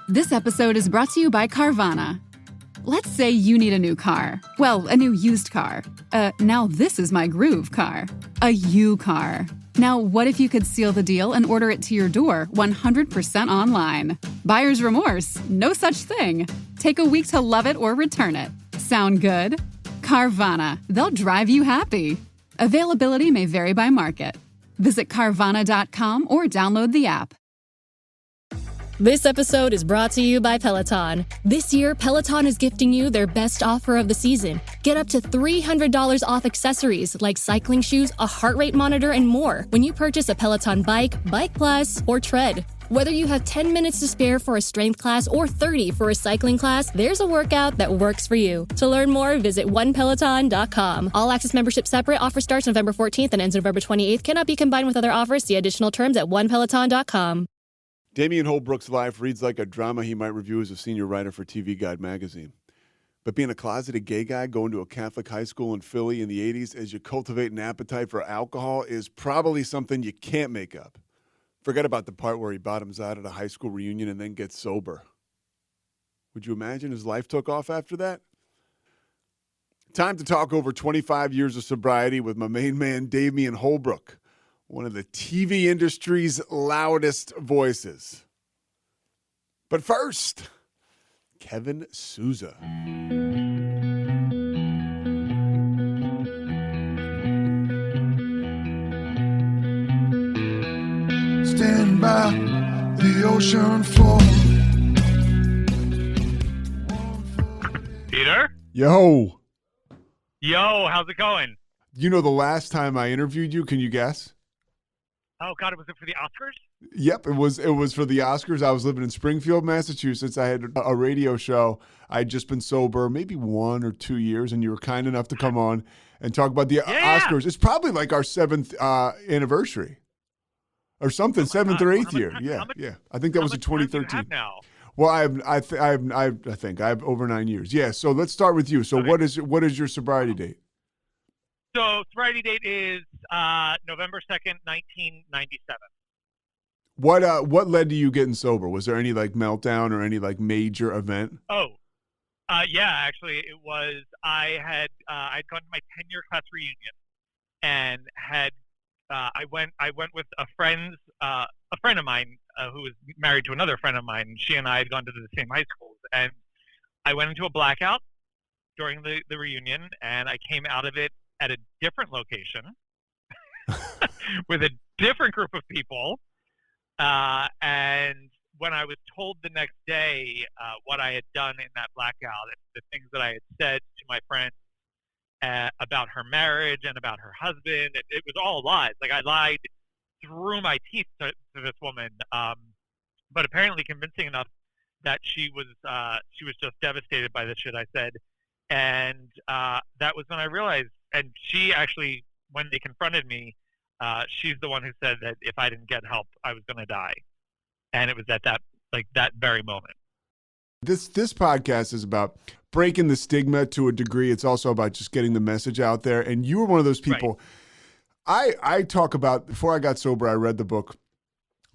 This episode is brought to you by Carvana. Let's say you need a new car. Well, a new used car. Now this is my groove car. A U car. Now, what if you could seal the deal and order it to your door 100% online? Buyer's remorse? No such thing. Take a week to love it or return it. Sound good? Carvana. They'll drive you happy. Availability may vary by market. Visit Carvana.com or download the app. This episode is brought to you by Peloton. This year, Peloton is gifting you their best offer of the season. Get up to $300 off accessories like cycling shoes, a heart rate monitor, and more when you purchase a Peloton bike, Bike Plus, or Tread. Whether you have 10 minutes to spare for a strength class or 30 for a cycling class, there's a workout that works for you. To learn more, visit onepeloton.com. All access membership separate. Offer starts November 14th and ends November 28th. Cannot be combined with other offers. See additional terms at onepeloton.com. Damian Holbrook's life reads like a drama he might review as a senior writer for TV Guide magazine. But being a closeted gay guy going to a Catholic high school in Philly in the 80s as you cultivate an appetite for alcohol is probably something you can't make up. Forget about the part where he bottoms out at a high school reunion and then gets sober. Would you imagine his life took off after that? Time to talk over 25 years of sobriety with my main man, Damian Holbrook, one of the TV industry's loudest voices. But first, Kevin Souza. Stand by the ocean floor. Peter? Yo. Yo, how's it going? You know the last time I interviewed you, can you guess? Oh, God, was it for the Oscars? Yep, it was for the Oscars. I was living in Springfield, Massachusetts. I had a radio show. I'd just been sober maybe 1 or 2 years, and you were kind enough to come on and talk about the Oscars. It's probably like our 7th anniversary or something, 7th or 8th year. Yeah. I think that was in 2013. Do you have now? Well, I think I have over 9 years. Yeah. So let's start with you. So Okay. what is your sobriety date? So, sobriety date is November 2nd, 1997. What led to you getting sober? Was there any like meltdown or any like major event? Yeah, actually, it was. I'd gone to my 10-year class reunion, and I went with a friend of mine who was married to another friend of mine. She and I had gone to the same high schools, and I went into a blackout during the reunion, and I came out of it at a different location with a different group of people. And when I was told the next day what I had done in that blackout, the things that I had said to my friend about her marriage and about her husband, it was all lies. Like, I lied through my teeth to this woman, but apparently convincing enough that she was just devastated by the shit I said. And that was when I realized. And she actually, when they confronted me, she's the one who said that if I didn't get help, I was going to die. And it was at that very moment. This podcast is about breaking the stigma to a degree. It's also about just getting the message out there. And you were one of those people. Right. I talk about, before I got sober, I read the book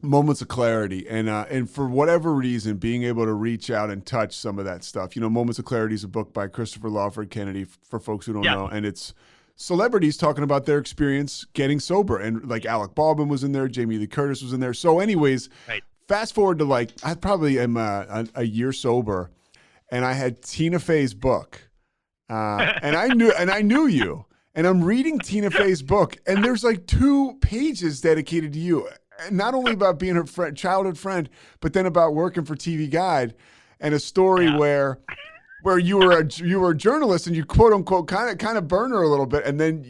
Moments of Clarity, and for whatever reason, being able to reach out and touch some of that stuff. You know, Moments of Clarity is a book by Christopher Lawford Kennedy, for folks who don't know, and it's celebrities talking about their experience getting sober, and like Alec Baldwin was in there, Jamie Lee Curtis was in there. So anyways, Fast forward to like, I probably am a year sober, and I had Tina Fey's book, and I knew you, and I'm reading Tina Fey's book, and there's like 2 pages dedicated to you. Not only about being her friend, childhood friend, but then about working for TV Guide, and a story where you were a journalist and you quote unquote kind of burn her a little bit, and then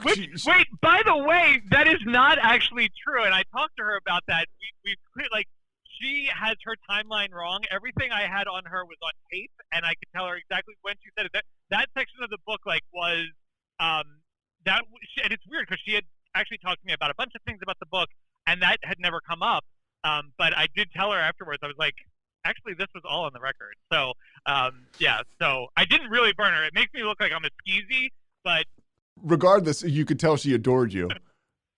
Wait, by the way, that is not actually true, and I talked to her about that. We like, she has her timeline wrong. Everything I had on her was on tape, and I could tell her exactly when she said it. That section of the book was that, and it's weird because she had actually talked to me about a bunch of things about the book, and that had never come up. But I did tell her afterwards. I was like, actually, this was all on the record. So, so I didn't really burn her. It makes me look like I'm a skeezy, but regardless, you could tell she adored you.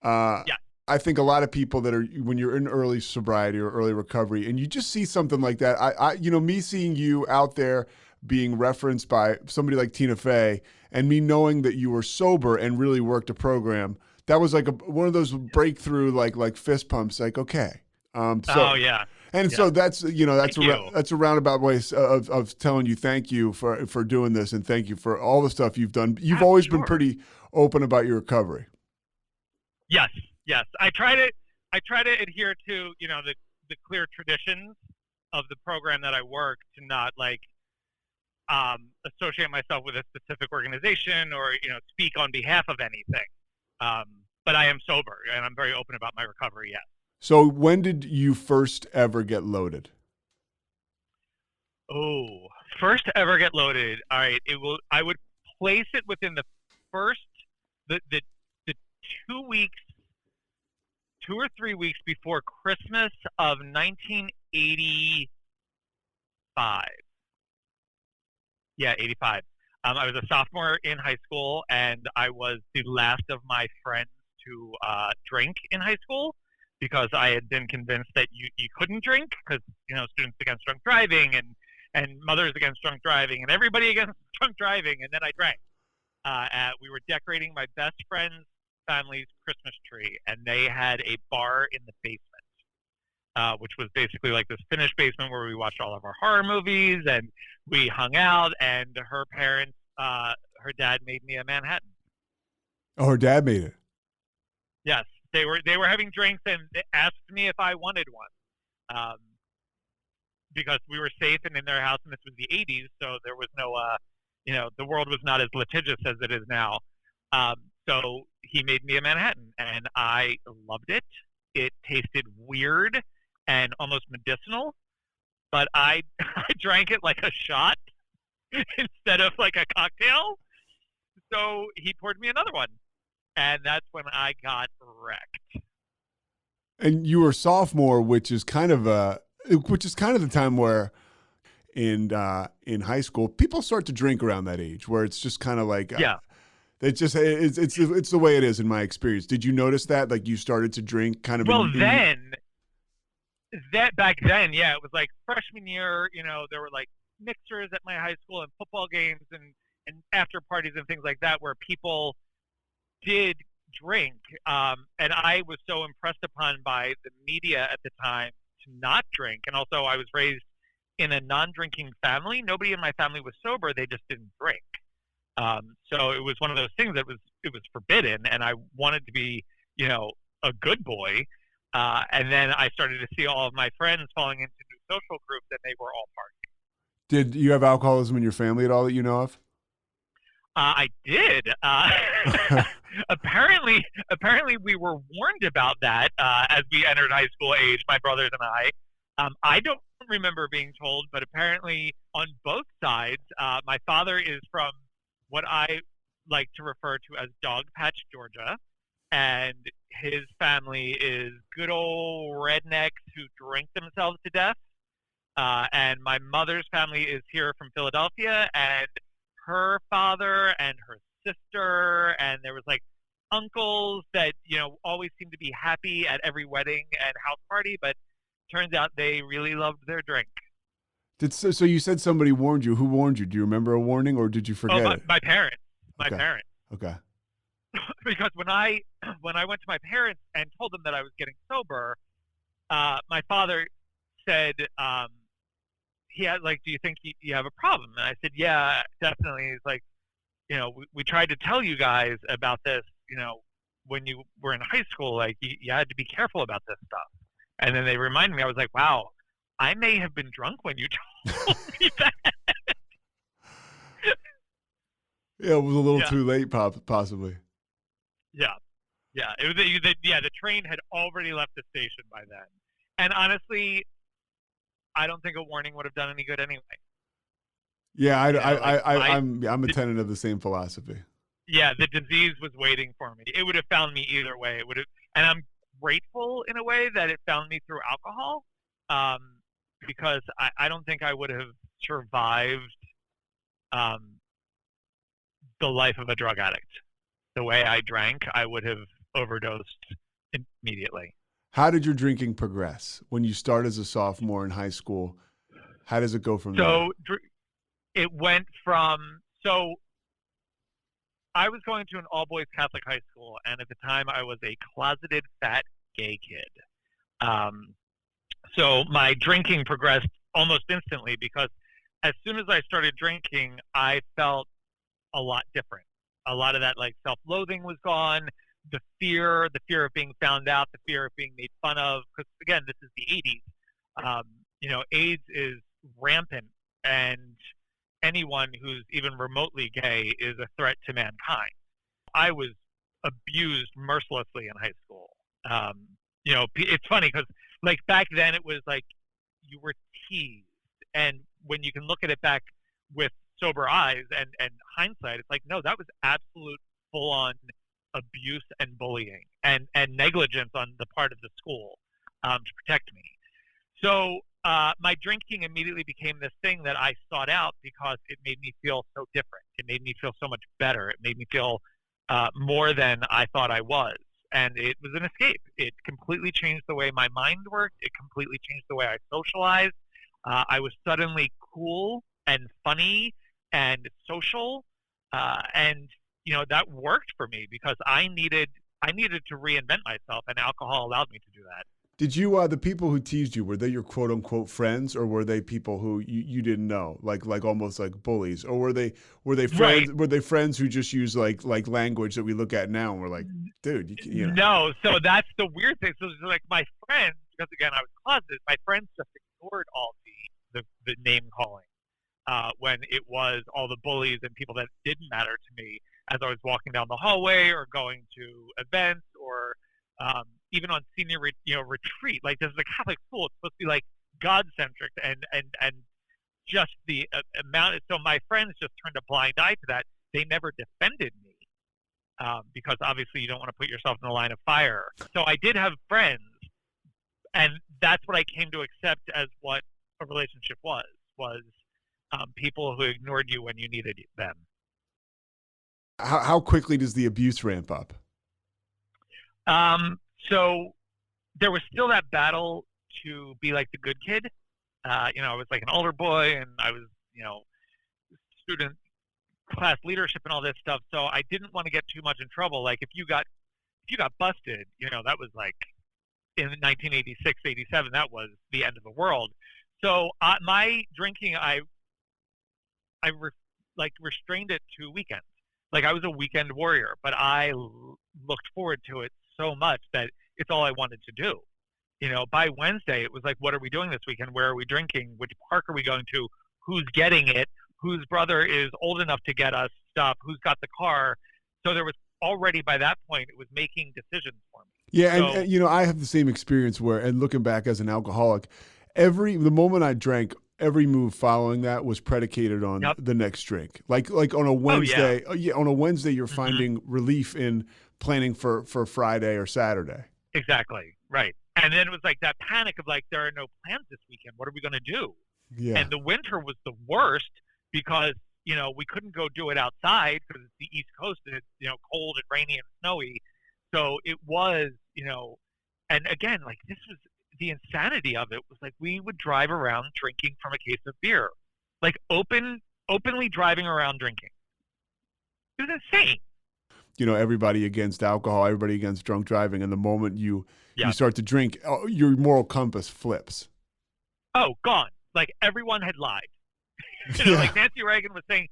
Yeah. I think a lot of people that are, when you're in early sobriety or early recovery and you just see something like that, me seeing you out there being referenced by somebody like Tina Fey and me knowing that you were sober and really worked a program, that was like one of those breakthrough, like fist pumps, like, okay. Oh yeah. And Yeah. so that's Thank you. that's a roundabout way of telling you thank you for doing this and thank you for all the stuff you've done. You've always been pretty open about your recovery. Yes. Yes. I try to adhere to, the clear traditions of the program that I work, to not associate myself with a specific organization or, speak on behalf of anything. But I am sober and I'm very open about my recovery. Yes. So when did you first ever get loaded? Oh, first to ever get loaded. All right. I would place it within the 2 or 3 weeks before Christmas of 1985. Yeah, 85. I was a sophomore in high school, and I was the last of my friends to drink in high school, because I had been convinced that you couldn't drink because, Students Against Drunk Driving and Mothers Against Drunk Driving and everybody against drunk driving. And then I drank. We were decorating my best friend's family's Christmas tree, and they had a bar in the basement, which was basically like this finished basement where we watched all of our horror movies and we hung out. And her parents, her dad made me a Manhattan. Oh, her dad made it. Yes, they were having drinks and they asked me if I wanted one, because we were safe and in their house, and this was the 80s, so there was no, the world was not as litigious as it is now. So he made me a Manhattan, and I loved it. It tasted weird and almost medicinal, but I drank it like a shot instead of like a cocktail. So he poured me another one, and that's when I got wrecked. And you were a sophomore, which is kind of the time where in high school people start to drink around that age, where it's just kind of like it's the way it is in my experience. Did you notice that, like, you started to drink kind of? Well, back then, yeah, it was like freshman year. There were like mixers at my high school and football games and after parties and things like that where people did drink. And I was so impressed upon by the media at the time to not drink. And also I was raised in a non-drinking family. Nobody in my family was sober. They just didn't drink. So it was one of those things that it was forbidden, and I wanted to be, a good boy. And then I started to see all of my friends falling into new social groups, and they were all partying. Did you have alcoholism in your family at all that you know of? I did. Apparently we were warned about that as we entered high school age, my brothers and I. I don't remember being told, but apparently on both sides, my father is from what I like to refer to as Dogpatch, Georgia, and his family is good old rednecks who drink themselves to death. And my mother's family is here from Philadelphia, and her father and her sister, and there was like uncles that, always seemed to be happy at every wedding and house party, but turns out they really loved their drink. So you said somebody warned you. Who warned you? Do you remember a warning, or did you forget it? My parents. My parents. Okay. Because when I went to my parents and told them that I was getting sober, my father said, he had like, do you think you have a problem? And I said, yeah, definitely. He's like, we tried to tell you guys about this, when you were in high school, like you had to be careful about this stuff. And then they reminded me, I was like, wow, I may have been drunk when you told me that. Yeah, it was a little too late, possibly. Yeah. It was the train had already left the station by then. And honestly, I don't think a warning would have done any good anyway. Yeah, I'm a tenant of the same philosophy. Yeah, the disease was waiting for me. It would have found me either way. It would have, and I'm grateful in a way that it found me through alcohol, because I don't think I would have survived the life of a drug addict. The way I drank, I would have overdosed immediately. How did your drinking progress when you start as a sophomore in high school? How does it go from there? So it went from, so I was going to an all-boys Catholic high school, and at the time I was a closeted fat gay kid. So my drinking progressed almost instantly because as soon as I started drinking, I felt a lot different. A lot of that like self-loathing was gone. The fear of being found out, the fear of being made fun of. Because again, this is the 80s. AIDS is rampant, and anyone who's even remotely gay is a threat to mankind. I was abused mercilessly in high school. It's funny because like back then it was like you were teased, and when you can look at it back with sober eyes and hindsight, it's like, no, that was absolute full-on abuse and bullying and negligence on the part of the school to protect me. So my drinking immediately became this thing that I sought out because it made me feel so different. It made me feel so much better. It made me feel more than I thought I was. And it was an escape. It completely changed the way my mind worked. It completely changed the way I socialized. I was suddenly cool and funny and social. And that worked for me because I needed to reinvent myself, and alcohol allowed me to do that. Did you, the people who teased you, were they your quote unquote friends, or were they people who you didn't know, like almost like bullies, or were they friends? Right. Were they friends who just use like language that we look at now and we're like, dude, you know. No, so that's the weird thing. So like my friends, because again I was closeted, my friends just ignored all the name calling when it was all the bullies and people that didn't matter to me as I was walking down the hallway or going to events or even on senior retreat. Like this is a Catholic school; it's supposed to be like God-centric and just the amount. So my friends just turned a blind eye to that. They never defended me because obviously you don't want to put yourself in the line of fire. So I did have friends, and that's what I came to accept as what a relationship was people who ignored you when you needed them. How quickly does the abuse ramp up? So there was still that battle to be like the good kid. I was like an older boy, and I was, student class leadership and all this stuff. So I didn't want to get too much in trouble. Like if you got busted, that was like in 1986, 87, that was the end of the world. So my drinking, I restrained it to weekends. Like I was a weekend warrior, but I looked forward to it so much that it's all I wanted to do. By Wednesday, it was like, what are we doing this weekend? Where are we drinking? Which park are we going to? Who's getting it? Whose brother is old enough to get us stuff? Who's got the car? So there was already, by that point, it was making decisions for me. Yeah, so, and I have the same experience where, and looking back as an alcoholic, the moment I drank, every move following that was predicated on the next drink. Like on a Wednesday, on a Wednesday, you're finding relief in planning for Friday or Saturday. Exactly. Right. And then it was like that panic of like, there are no plans this weekend. What are we going to do? Yeah. And the winter was the worst because, we couldn't go do it outside because it's the East Coast and it's, cold and rainy and snowy. So it was, and again, like this was the insanity of it was like we would drive around drinking from a case of beer, like openly driving around drinking. It was insane. Everybody against alcohol, everybody against drunk driving. And the moment you start to drink, your moral compass flips. Oh, gone. Like everyone had lied. Like Nancy Reagan was saying,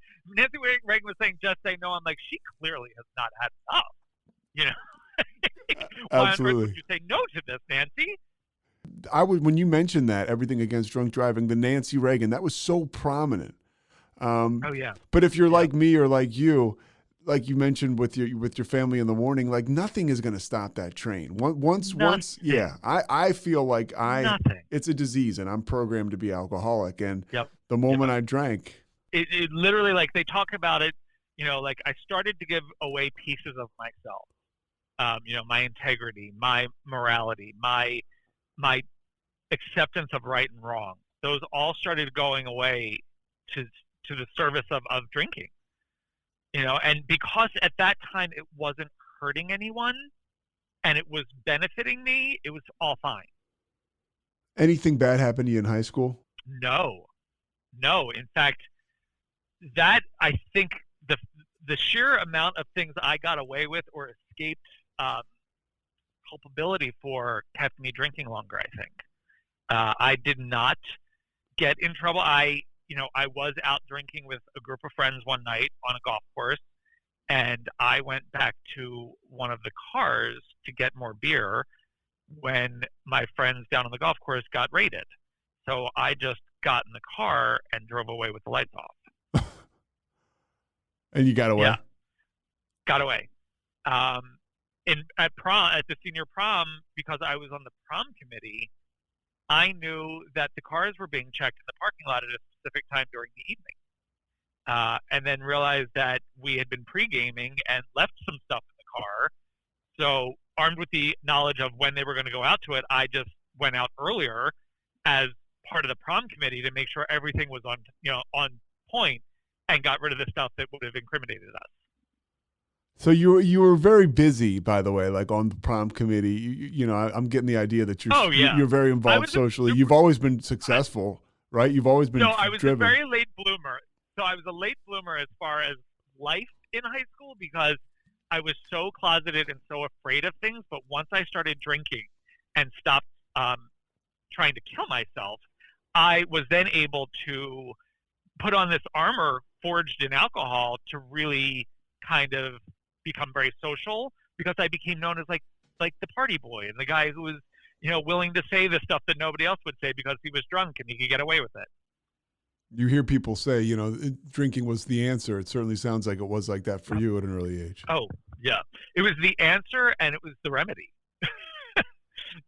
just say no. I'm like, she clearly has not had enough. Why Absolutely. on earth would you say no to this, Nancy? When you mentioned that, everything against drunk driving, the Nancy Reagan, that was so prominent. But if you're like me or like you mentioned with your family in the morning, like nothing is going to stop that train. Once, I feel like it's a disease and I'm programmed to be alcoholic. And the moment I drank, it literally, like they talk about it, like I started to give away pieces of myself, my integrity, my morality, my acceptance of right and wrong. Those all started going away to the service of drinking. And because at that time it wasn't hurting anyone and it was benefiting me, it was all fine. Anything bad happened to you in high school? No. In fact, that I think the sheer amount of things I got away with or escaped culpability for kept me drinking longer, I think. I did not get in trouble. I was out drinking with a group of friends one night on a golf course, and I went back to one of the cars to get more beer when my friends down on the golf course got raided. So I just got in the car and drove away with the lights off. And you got away? Yeah, got away. At the senior prom, because I was on the prom committee, I knew that the cars were being checked in the parking lot at a specific time during the evening. And then realized that we had been pre-gaming and left some stuff in the car. So armed with the knowledge of when they were going to go out to it, I just went out earlier as part of the prom committee to make sure everything was on point, and got rid of the stuff that would have incriminated us. So you were very busy, by the way, like on the prom committee. I'm getting the idea that you're very involved socially. You've always been successful, right? You've always been driven. I was a very late bloomer. So I was a late bloomer as far as life in high school, because I was so closeted and so afraid of things. But once I started drinking and stopped trying to kill myself, I was then able to put on this armor forged in alcohol to really kind of become very social, because I became known as like the party boy and the guy who was, willing to say the stuff that nobody else would say because he was drunk and he could get away with it. You hear people say, drinking was the answer. It certainly sounds like it was like that for you at an early age. Oh, yeah. It was the answer, and it was the remedy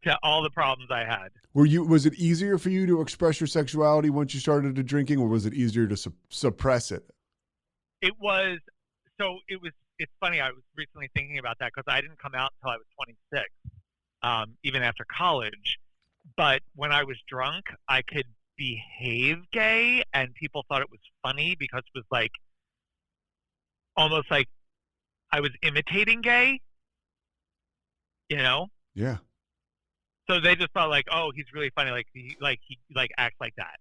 to all the problems I had. Was it easier for you to express your sexuality once you started to drinking, or was it easier to suppress it? It's funny. I was recently thinking about that, because I didn't come out until I was 26, even after college. But when I was drunk, I could behave gay, and people thought it was funny because it was almost like I was imitating gay, Yeah. So they just thought oh, he's really funny. He acts like that.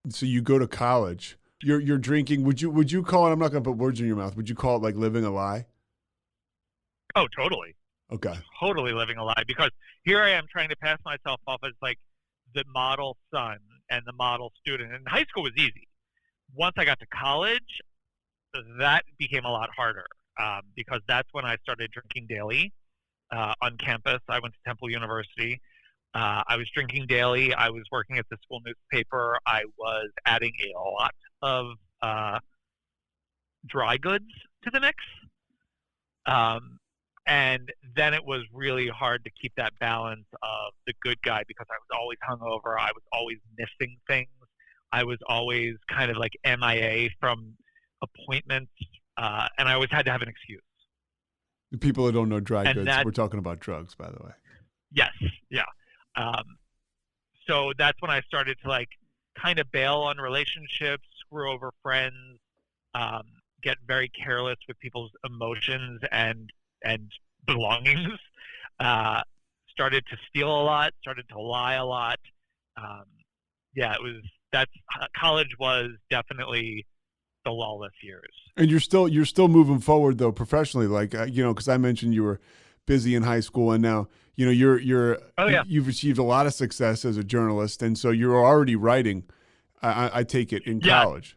So you go to college, you're drinking. Would you call it? I'm not going to put words in your mouth. Would you call it living a lie? Oh, totally. Okay. Totally living a lie, because here I am trying to pass myself off as the model son and the model student. And high school was easy. Once I got to college, that became a lot harder, because that's when I started drinking daily on campus. I went to Temple University. I was drinking daily. I was working at the school newspaper. I was adding a lot of dry goods to the mix. And then it was really hard to keep that balance of the good guy, because I was always hungover. I was always missing things. I was always kind of MIA from appointments, and I always had to have an excuse. The people that don't know dry goods, we're talking about drugs, by the way. Yes, yeah. So that's when I started to kind of bail on relationships, screw over friends, get very careless with people's emotions and belongings. Started to steal a lot, started to lie a lot. College was definitely the lawless years. And you're still moving forward though professionally, because I mentioned you were busy in high school, and now you've achieved a lot of success as a journalist, and so you're already writing. I take it in college.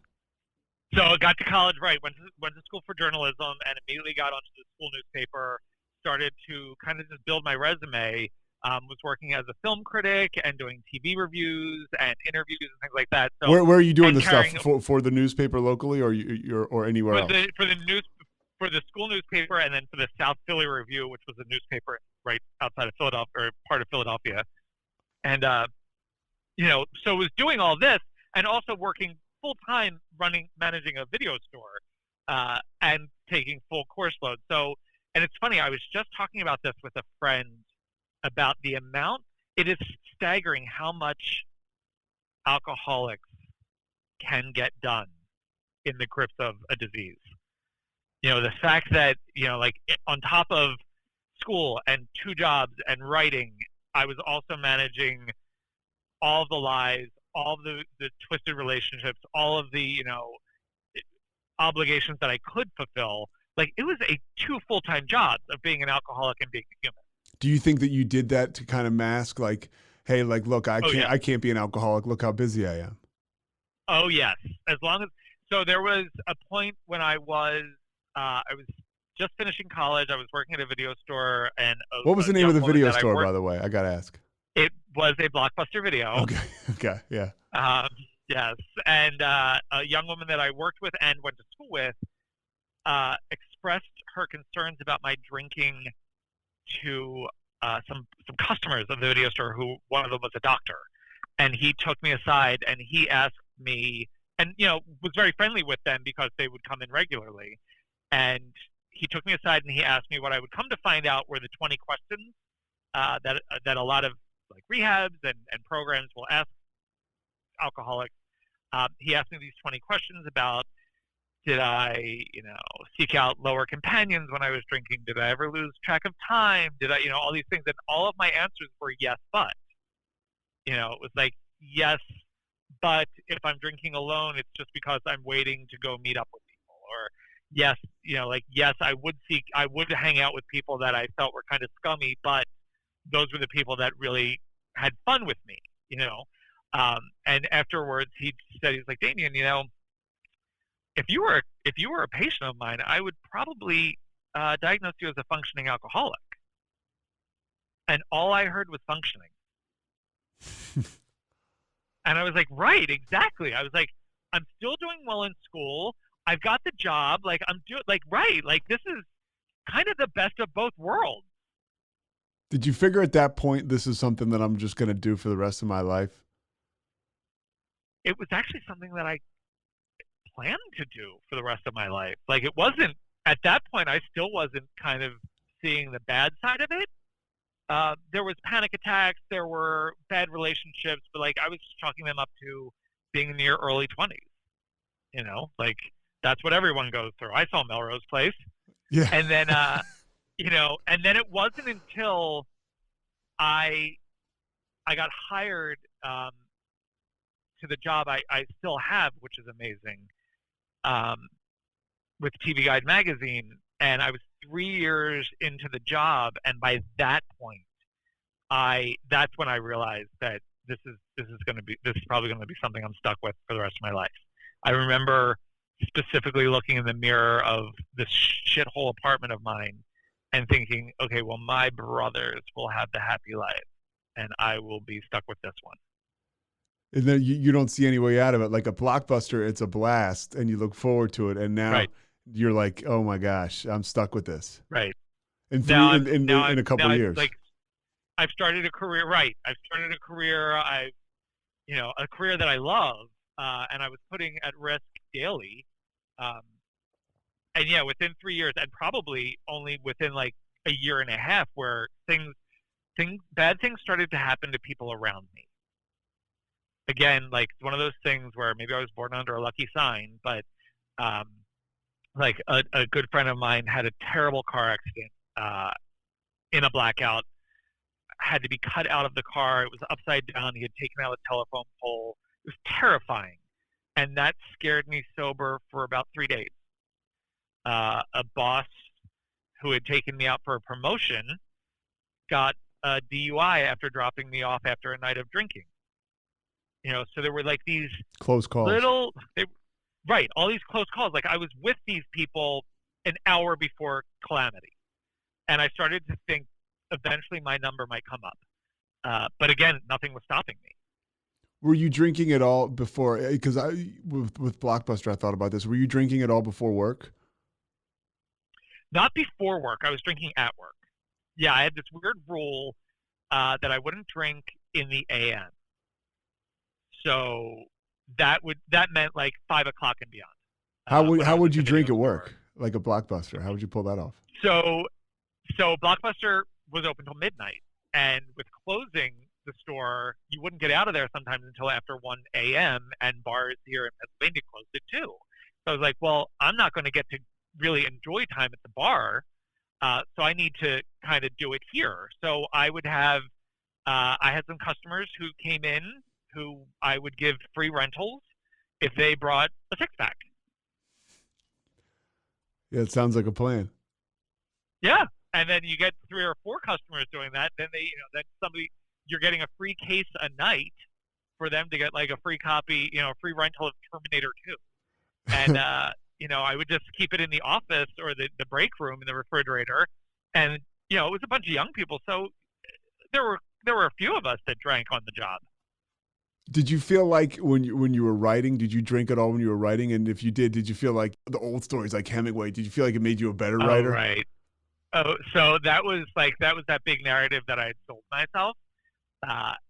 So I got to college, right? Went to school for journalism, and immediately got onto the school newspaper. Started to kind of just build my resume. Was working as a film critic and doing TV reviews and interviews and things like that. So where are you doing the stuff for the newspaper locally, or anywhere else? For the school newspaper, and then for the South Philly Review, which was a newspaper right outside of Philadelphia, or part of Philadelphia. And so was doing all this, and also working full time managing a video store, and taking full course load. So, and it's funny, I was just talking about this with a friend about the amount. It is staggering how much alcoholics can get done in the grips of a disease. The fact that, on top of school and 2 jobs and writing. I was also managing all of the lies, all of the twisted relationships, all of the, obligations that I could fulfill. Like, it was 2 full-time jobs of being an alcoholic and being a human. Do you think that you did that to kind of mask, like, hey, like, look, I can't be an alcoholic. Look how busy I am. Oh yes. So there was a point when I was just finishing college. I was working at a video store, and what was the name of the video store, by the way? I gotta ask. It was a Blockbuster Video. Okay, yeah. Yes, and a young woman that I worked with and went to school with expressed her concerns about my drinking to some customers of the video store. Who one of them was a doctor, and he took me aside and he asked me, and was very friendly with them because they would come in regularly, and he took me aside and he asked me what I would come to find out were the 20 questions that a lot of like rehabs and programs will ask alcoholics. He asked me these 20 questions about, did I, seek out lower companions when I was drinking? Did I ever lose track of time? Did I, all these things? And all of my answers were yes, but. It was like, yes, but if I'm drinking alone, it's just because I'm waiting to go meet up with people. Or yes, yes, I would hang out with people that I felt were kind of scummy, but those were the people that really had fun with me, and afterwards he said, he's like, Damian, if you were a patient of mine, I would probably diagnose you as a functioning alcoholic. And all I heard was functioning. And I was like, right, exactly. I was like, I'm still doing well in school. I've got the job. Like, right. Like, this is kind of the best of both worlds. Did you figure at that point, this is something that I'm just going to do for the rest of my life? It was actually something that I planned to do for the rest of my life. Like, it wasn't, at that point, I still wasn't kind of seeing the bad side of it. There was panic attacks, there were bad relationships, but like I was just chalking them up to being in your early 20s. Like that's what everyone goes through. I saw Melrose Place. Yeah. And then, and then it wasn't until I got hired to the job I still have, which is amazing, with TV Guide magazine. And I was 3 years into the job, and by that point, that's when I realized that this is probably going to be something I'm stuck with for the rest of my life. I remember specifically looking in the mirror of this shithole apartment of mine and thinking, okay, well, my brothers will have the happy life, and I will be stuck with this one. And then you don't see any way out of it. Like a Blockbuster, it's a blast, and you look forward to it, and now. Right. You're like, oh my gosh, I'm stuck with this. Right. In a couple of years. Like, I've started a career. Right. I've started a career. a career that I love, and I was putting at risk daily. And yeah, within 3 years, and probably only within like a year and a half, where bad things started to happen to people around me. Again, like one of those things where maybe I was born under a lucky sign, but like a good friend of mine had a terrible car accident in a blackout, had to be cut out of the car. It was upside down. He had taken out a telephone pole. It was terrifying. And that scared me sober for about 3 days. A boss who had taken me out for a promotion got a DUI after dropping me off after a night of drinking. So there were like these close calls. Right, all these close calls. Like I was with these people an hour before calamity, and I started to think eventually my number might come up. But again, nothing was stopping me. Were you drinking at all before? Because with Blockbuster, I thought about this. Were you drinking at all before work? Not before work. I was drinking at work. Yeah, I had this weird rule that I wouldn't drink in the AM. So that meant like 5 o'clock and beyond. How would you drink at work? Like a Blockbuster? How would you pull that off? So Blockbuster was open till midnight, and with closing the store, you wouldn't get out of there sometimes until after 1 a.m. and bars here in Pennsylvania closed at 2. So I was like, well, I'm not going to get to really enjoy time at the bar. So I need to kind of do it here. So I had some customers who came in who I would give free rentals if they brought a six-pack. Yeah, it sounds like a plan. Yeah. And then you get 3 or 4 customers doing that. Then you're getting a free case a night for them to get like a free copy, a free rental of Terminator 2. And, I would just keep it in the office or the break room in the refrigerator. And, it was a bunch of young people. So there were a few of us that drank on the job. Did you feel like when you were writing, did you drink at all when you were writing? And if you did you feel like the old stories like Hemingway, did you feel like it made you a better writer? Oh, right. Oh, so that was that big narrative that I had sold myself.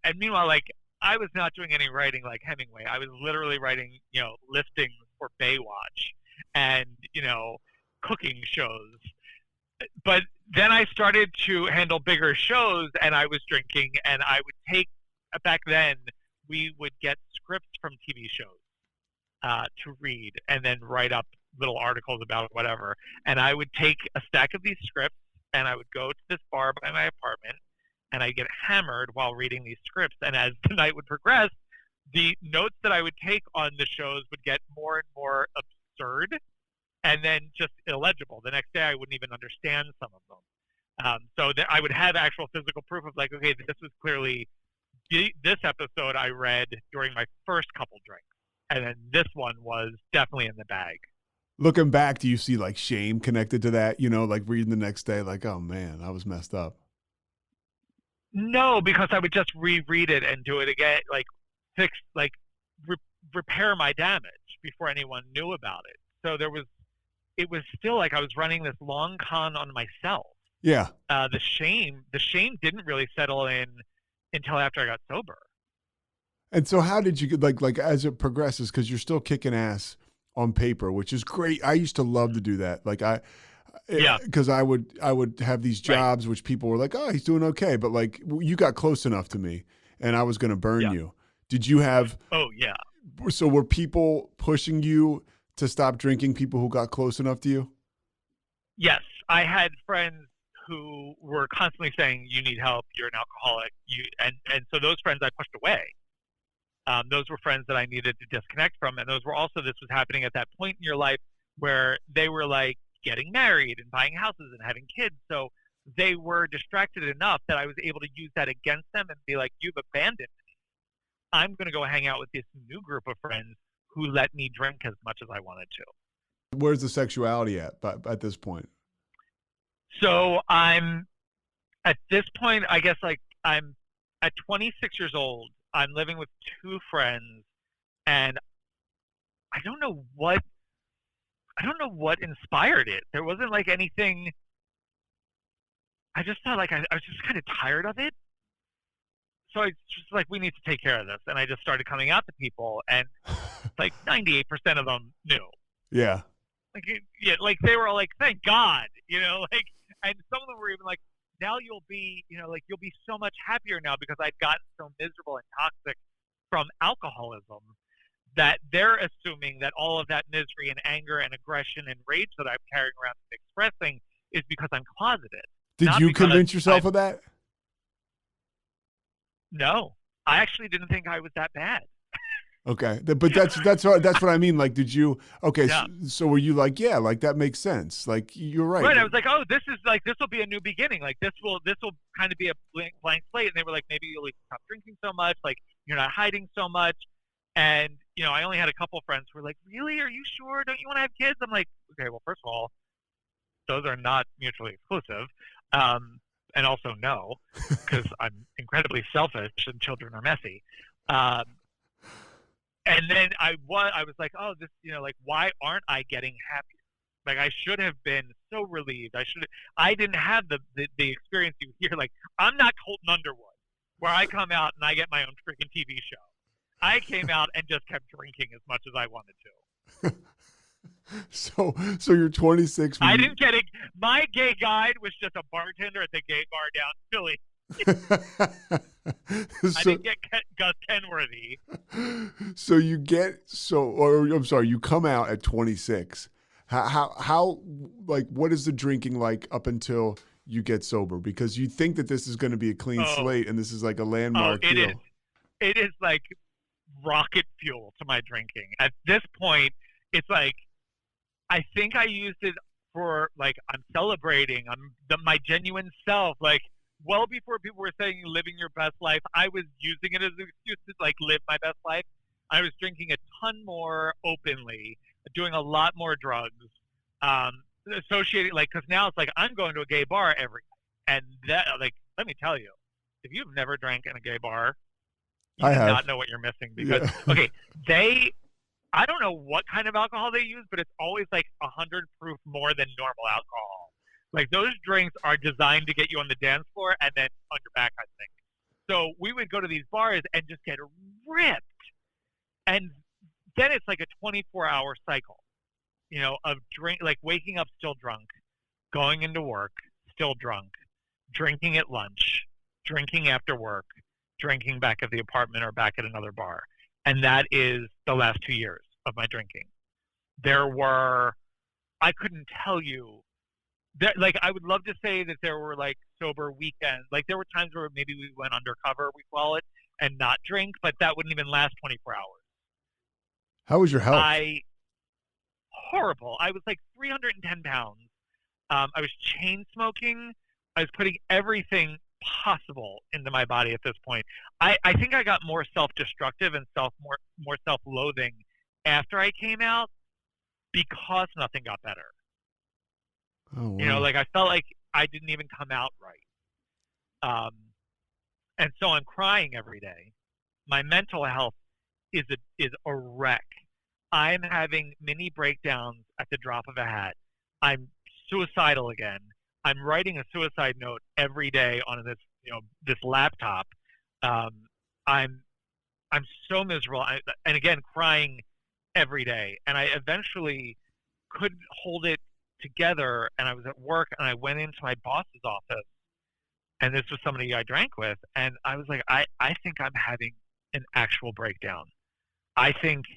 And meanwhile, like I was not doing any writing like Hemingway. I was literally writing, listings for Baywatch and, cooking shows. But then I started to handle bigger shows and I was drinking and I would take, back then, we would get scripts from TV shows to read and then write up little articles about whatever. And I would take a stack of these scripts and I would go to this bar by my apartment and I'd get hammered while reading these scripts. And as the night would progress, the notes that I would take on the shows would get more and more absurd and then just illegible. The next day I wouldn't even understand some of them. So I would have actual physical proof of like, okay, this was clearly this episode I read during my first couple drinks. And then this one was definitely in the bag. Looking back, do you see like shame connected to that? Like reading the next day, like, oh man, I was messed up. No, because I would just reread it and do it again, like fix, like repair my damage before anyone knew about it. So it was still like I was running this long con on myself. Yeah. The shame didn't really settle in until after I got sober. And so how did you like as it progresses, because you're still kicking ass on paper, which is great. I used to love to do that. Like because I would have these jobs which people were like, oh, he's doing okay. But like you got close enough to me and I was going to burn you. Did you have, oh yeah. So were people pushing you to stop drinking, people who got close enough to you? Yes. I had friends who were constantly saying, you need help, you're an alcoholic. And so those friends I pushed away. Those were friends that I needed to disconnect from. And those were also, this was happening at that point in your life where they were like getting married and buying houses and having kids. So they were distracted enough that I was able to use that against them and be like, you've abandoned me. I'm going to go hang out with this new group of friends who let me drink as much as I wanted to. Where's the sexuality at this point? So I'm at this point, I guess like I'm at 26 years old. I'm living with 2 friends and I don't know what inspired it. There wasn't like anything. I just felt like I was just kind of tired of it. So I just like, we need to take care of this. And I just started coming out to people and like 98% of them knew. Yeah. Like, yeah, like they were all like, thank God, like, and some of them were even like, now you'll be so much happier now because I'd gotten so miserable and toxic from alcoholism that they're assuming that all of that misery and anger and aggression and rage that I'm carrying around and expressing is because I'm closeted. Did you convince yourself of that? No, I actually didn't think I was that bad. Okay, but that's what I mean. Like, did you? Okay, yeah. So were you like, yeah, like that makes sense. Like you're right. Right. I was like, oh, this will be a new beginning. Like this will kind of be a blank slate. And they were like, maybe you'll stop drinking so much. Like you're not hiding so much. And I only had a couple of friends who were like, really? Are you sure? Don't you want to have kids? I'm like, okay, well, first of all, those are not mutually exclusive. And also no, because I'm incredibly selfish and children are messy. And then I was like, oh, this, like, why aren't I getting happier? Like, I should have been so relieved. I didn't have the experience you hear. Like, I'm not Colton Underwood, where I come out and I get my own freaking TV show. I came out and just kept drinking as much as I wanted to. So you're 26. I didn't get it. My gay guide was just a bartender at the gay bar down Philly. I didn't get Gus Kenworthy. So you come out at 26. How like, what is the drinking like up until you get sober? Because you think that this is going to be a clean slate and this is like a landmark deal. It is like rocket fuel to my drinking. At this point, it's like, I think I used it for like, I'm celebrating, my genuine self. Like, well before people were saying living your best life, I was using it as an excuse to like live my best life. I was drinking a ton more openly, doing a lot more drugs, associated, like, because now it's like I'm going to a gay bar every night. And that, like, let me tell you, if you've never drank in a gay bar, you do not know what you're missing. Because, okay, I don't know what kind of alcohol they use, but it's always like 100 proof more than normal alcohol. Like, those drinks are designed to get you on the dance floor and then on your back, I think. So we would go to these bars and just get ripped. And then it's like a 24-hour cycle, you know, of like waking up still drunk, going into work still drunk, drinking at lunch, drinking after work, drinking back at the apartment or back at another bar. And that is the last 2 years of my drinking. I couldn't tell you, like, I would love to say that there were like sober weekends. Like, there were times where maybe we went undercover, we call it, and not drink, but that wouldn't even last 24 hours. How was your health? Horrible. I was like 310 pounds. I was chain smoking. I was putting everything possible into my body at this point. I think I got more self-destructive and more self-loathing after I came out because nothing got better. Oh, wow. You know, like, I felt like I didn't even come out right. And so I'm crying every day. My mental health is a wreck. I'm having mini breakdowns at the drop of a hat. I'm suicidal again. I'm writing a suicide note every day on this laptop. I'm so miserable. And again, crying every day. And I eventually couldn't hold it together. And I was at work and I went into my boss's office. And this was somebody I drank with. And I was like, I think I'm having an actual breakdown. I think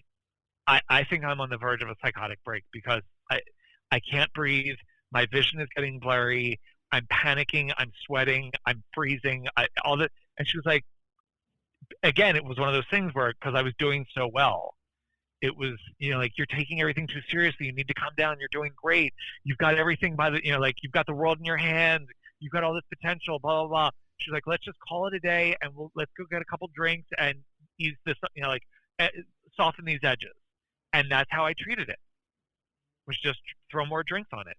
I'm on the verge of a psychotic break because I can't breathe. My vision is getting blurry. I'm panicking. I'm sweating. I'm freezing. All that. And she was like, again, it was one of those things where, because I was doing so well, it was, you know, like, you're taking everything too seriously. You need to calm down. You're doing great. You've got everything like, you've got the world in your hands. You've got all this potential, blah, blah, blah. She's like, let's just call it a day and let's go get a couple drinks and ease this, you know, like, soften these edges. And that's how I treated it, was just throw more drinks on it.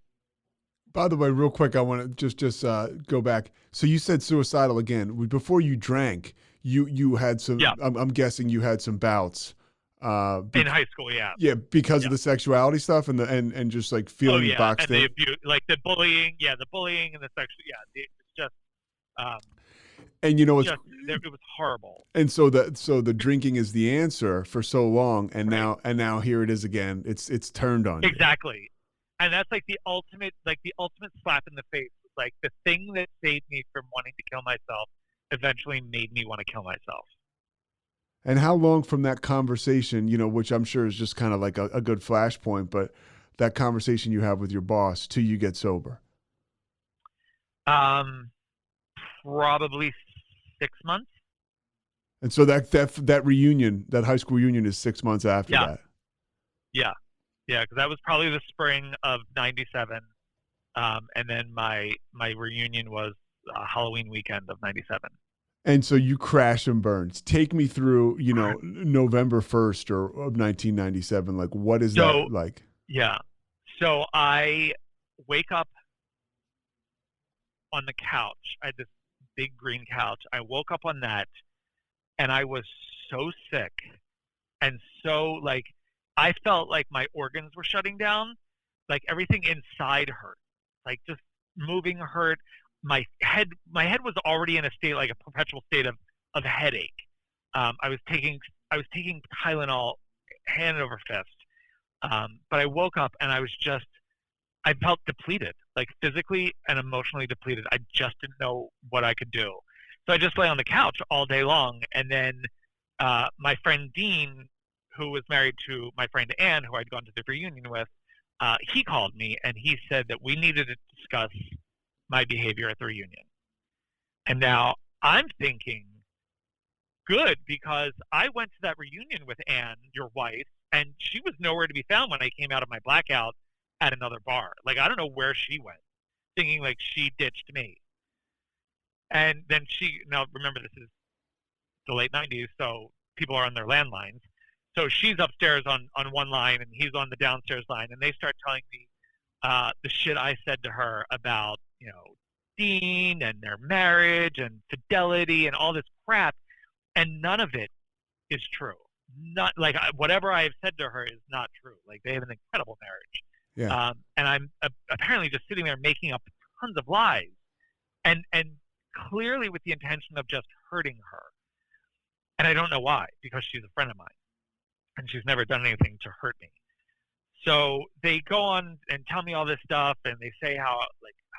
By the way, real quick, I want to just go back. So you said suicidal again. Before you drank, you had some, yeah. I'm guessing you had some bouts. In high school, yeah. Yeah, because of the sexuality stuff and just like feeling boxed in. The abuse, like the bullying and the sexual, it's just, and you know, it was horrible. And so the drinking is the answer for so long, and now here it is again. It's turned on you. Exactly, and that's like the ultimate slap in the face. Like, the thing that saved me from wanting to kill myself eventually made me want to kill myself. And how long from that conversation, you know, which I'm sure is just kind of like a good flashpoint, but that conversation you have with your boss till you get sober? Probably 6 months. And so that reunion, that high school reunion, is 6 months after that. Yeah. Because that was probably the spring of '97, and then my reunion was Halloween weekend of '97. And so you crash and burns. Take me through, you know, November 1st of 1997. Like, what is that like? Yeah. So I wake up on the couch. I had this big green couch. I woke up on that, and I was so sick, and so, like, I felt like my organs were shutting down. Like, everything inside hurt. Like, just moving hurt. My head was already in a state, like a perpetual state of headache. I was taking Tylenol hand over fist. But I woke up and I felt depleted, like physically and emotionally depleted. I just didn't know what I could do. So I just lay on the couch all day long. And then my friend Dean, who was married to my friend Anne, who I'd gone to the reunion with, he called me and he said that we needed to discuss my behavior at the reunion. And now I'm thinking, good, because I went to that reunion with Anne, your wife, and she was nowhere to be found when I came out of my blackout at another bar. Like, I don't know where she went, thinking like she ditched me. And then now remember, this is the late 90s, so people are on their landlines. So she's upstairs on one line and he's on the downstairs line, and they start telling me the shit I said to her about, Dean and their marriage and fidelity and all this crap, and none of it is true. Not like whatever I have said to her is not true. Like, they have an incredible marriage. Yeah. And I'm apparently just sitting there making up tons of lies, and clearly with the intention of just hurting her. And I don't know why, because she's a friend of mine and she's never done anything to hurt me. So they go on and tell me all this stuff, and they say how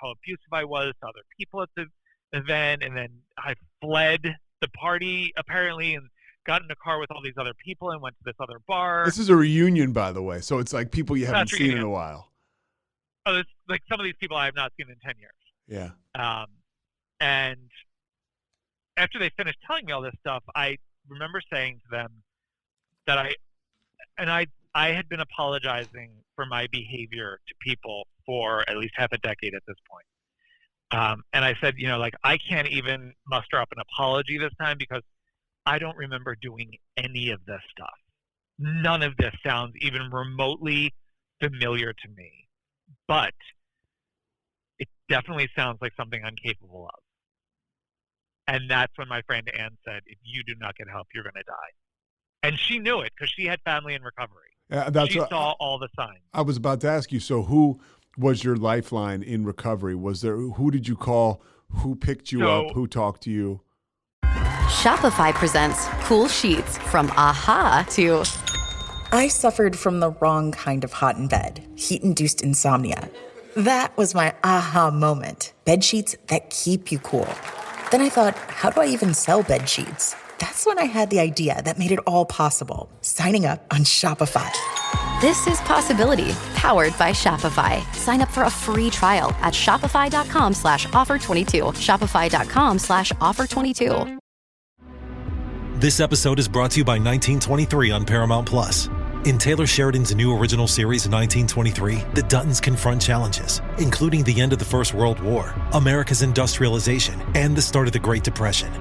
abusive I was to other people at the event, and then I fled the party apparently and got in a car with all these other people and went to this other bar. This is a reunion, by the way, so it's like people you haven't seen in a while. Oh, it's like some of these people I have not seen in 10 years. Yeah. And after they finished telling me all this stuff, I remember saying to them that I had been apologizing for my behavior to people for at least half a decade at this point. And I said, I can't even muster up an apology this time because I don't remember doing any of this stuff. None of this sounds even remotely familiar to me, but it definitely sounds like something I'm capable of. And that's when my friend Anne said, if you do not get help, you're going to die. And she knew it because she had family in recovery. She saw all the signs. I was about to ask you, so who was your lifeline in recovery? Who did you call? Who picked you up? Who talked to you? Shopify presents cool sheets from aha to I suffered from the wrong kind of hot in bed, heat-induced insomnia. That was my aha moment. Bed sheets that keep you cool. Then I thought, how do I even sell bed sheets? That's when I had the idea that made it all possible, signing up on Shopify. This is Possibility, powered by Shopify. Sign up for a free trial at shopify.com/offer22. Shopify.com/offer22. This episode is brought to you by 1923 on Paramount Plus. In Taylor Sheridan's new original series 1923, the Duttons confront challenges, including the end of the First World War, America's industrialization, and the start of the Great Depression.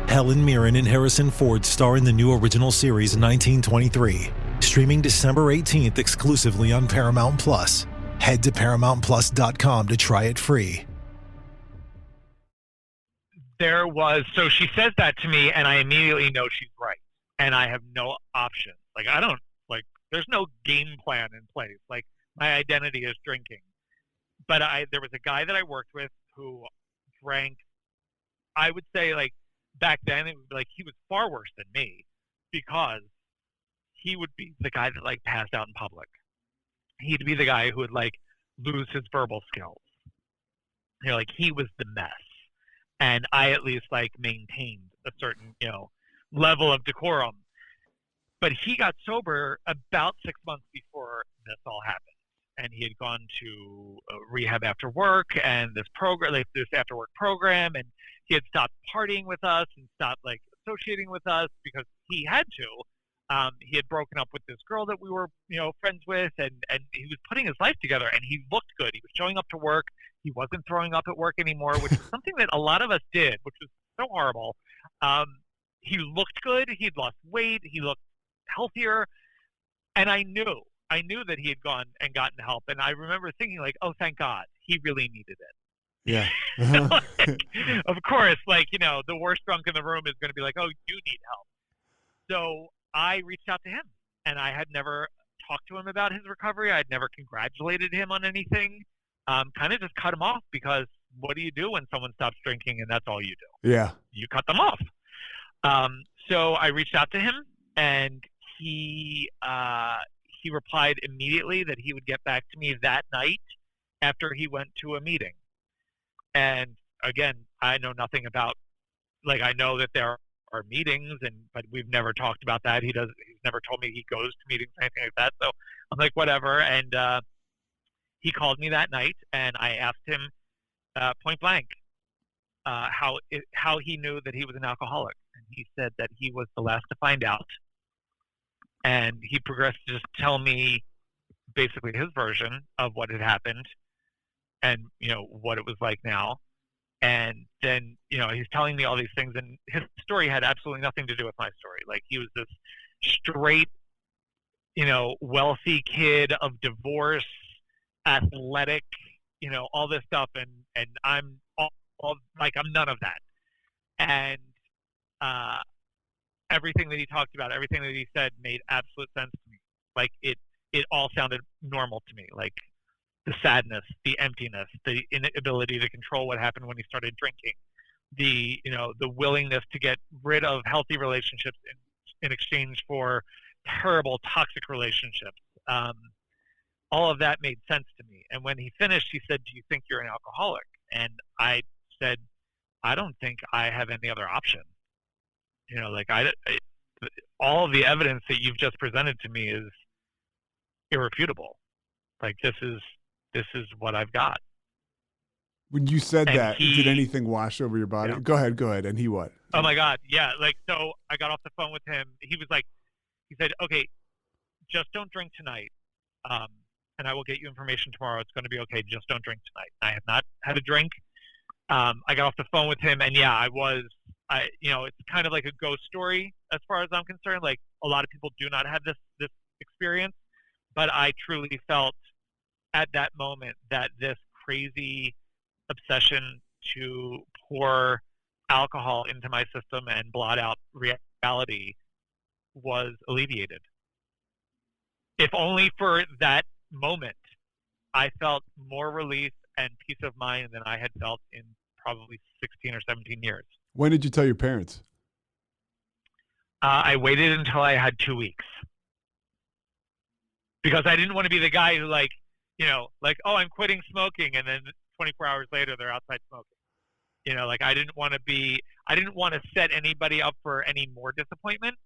Helen Mirren and Harrison Ford star in the new original series 1923, streaming December 18th exclusively on Paramount Plus. Head to ParamountPlus.com to try it free. So she says that to me, and I immediately know she's right, and I have no option. There's no game plan in place. Like, my identity is drinking. But there was a guy that I worked with who drank, I would say, back then, it would be he was far worse than me because he would be the guy that passed out in public. He'd be the guy who would lose his verbal skills. He was the mess. And I at least maintained a certain, level of decorum. But he got sober about 6 months before this all happened. And he had gone to rehab after work and this after work program. And he had stopped partying with us and stopped associating with us because he had to. He had broken up with this girl that we were, friends with, and he was putting his life together, and he looked good. He was showing up to work. He wasn't throwing up at work anymore, which is something that a lot of us did, which was so horrible. He looked good. He'd lost weight. He looked healthier. And I knew that he had gone and gotten help. And I remember thinking oh, thank God, he really needed it. Yeah. Of course, the worst drunk in the room is going to be oh, you need help. So I reached out to him, and I had never talked to him about his recovery. I had never congratulated him on anything. Kind of just cut him off because what do you do when someone stops drinking and that's all you do? Yeah. You cut them off. So I reached out to him, and he replied immediately that he would get back to me that night after he went to a meeting. And again, I know nothing about, I know that there are meetings, but we've never talked about that. He's never told me he goes to meetings or anything like that. So I'm whatever. And he called me that night, and I asked him point blank how he knew that he was an alcoholic. And he said that he was the last to find out. And he progressed to just tell me basically his version of what had happened and, what it was like now. And then, he's telling me all these things, and his story had absolutely nothing to do with my story. Like, he was this straight, wealthy kid of divorce, athletic, all this stuff. And I'm I'm none of that. And everything that he talked about, everything that he said made absolute sense to me. Like, it all sounded normal to me. Like, the sadness, the emptiness, the inability to control what happened when he started drinking, the willingness to get rid of healthy relationships in exchange for terrible, toxic relationships. All of that made sense to me. And when he finished, he said, "Do you think you're an alcoholic?" And I said, "I don't think I have any other option. All of the evidence that you've just presented to me is irrefutable. Like, this is what I've got." When you said And that, did anything wash over your body? Yeah. Go ahead. And he what? Oh my God. Yeah. So I got off the phone with him. He was like, he said, "Okay, just don't drink tonight. And I will get you information tomorrow. It's going to be okay. Just don't drink tonight." I have not had a drink. I got off the phone with him, and yeah, it's kind of like a ghost story as far as I'm concerned. Like, a lot of people do not have this experience, but I truly felt at that moment that this crazy obsession to pour alcohol into my system and blot out reality was alleviated. If only for that moment, I felt more relief and peace of mind than I had felt in probably 16 or 17 years. When did you tell your parents? I waited until I had 2 weeks because I didn't want to be the guy who "Oh, I'm quitting smoking," and then 24 hours later they're outside smoking. I didn't want to set anybody up for any more disappointment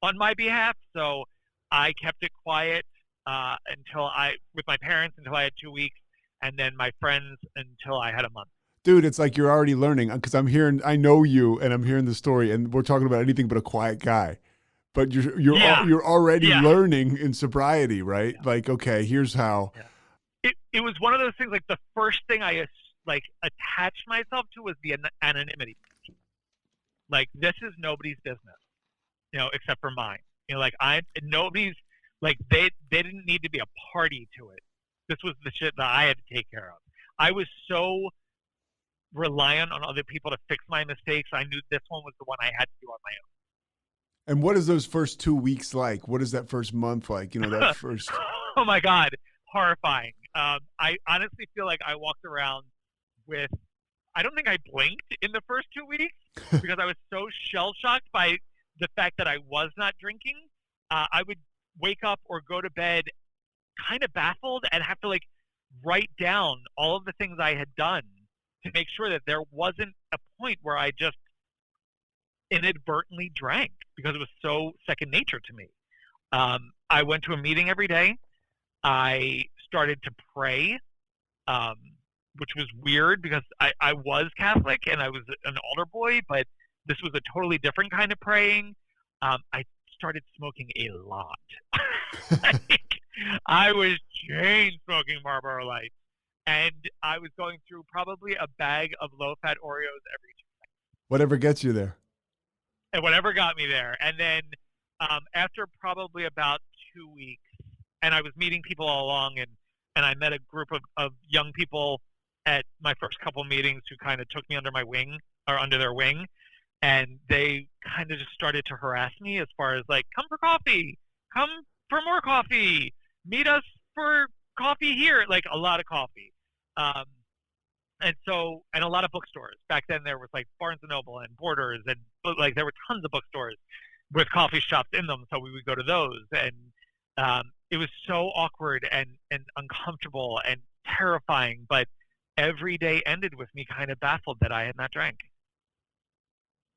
on my behalf. So I kept it quiet with my parents until I had 2 weeks, and then my friends until I had a month. Dude, it's like you're already learning, because I know you, and I'm hearing the story, and we're talking about anything but a quiet guy. But you're already learning in sobriety, right? Yeah. Like, okay, here's how. Yeah. It was one of those things. Like, the first thing I attached myself to was the anonymity. Like, this is nobody's business, except for mine. Nobody's, like, they didn't need to be a party to it. This was the shit that I had to take care of. I was so reliant on other people to fix my mistakes. I knew this one was the one I had to do on my own. And what is those first 2 weeks like? What is that first month like? That first. Oh my God, horrifying. I honestly feel like I walked around I don't think I blinked in the first 2 weeks because I was so shell shocked by the fact that I was not drinking. I would wake up or go to bed kind of baffled and have to write down all of the things I had done to make sure that there wasn't a point where I just inadvertently drank because it was so second nature to me. I went to a meeting every day. I started to pray, which was weird because I was Catholic and I was an altar boy, but this was a totally different kind of praying. I started smoking a lot. I was chain smoking Marlboro Lights, and I was going through probably a bag of low-fat Oreos every 2 nights. Whatever gets you there. And whatever got me there. And then after probably about 2 weeks, and I was meeting people all along, and I met a group of young people at my first couple meetings who kind of took me under their wing, and they kind of just started to harass me as far as come for coffee, come for more coffee, meet us for coffee here, a lot of coffee. And a lot of bookstores. Back then there was Barnes & Noble and Borders, and there were tons of bookstores with coffee shops in them. So we would go to those, and it was so awkward and uncomfortable and terrifying. But every day ended with me kind of baffled that I had not drank.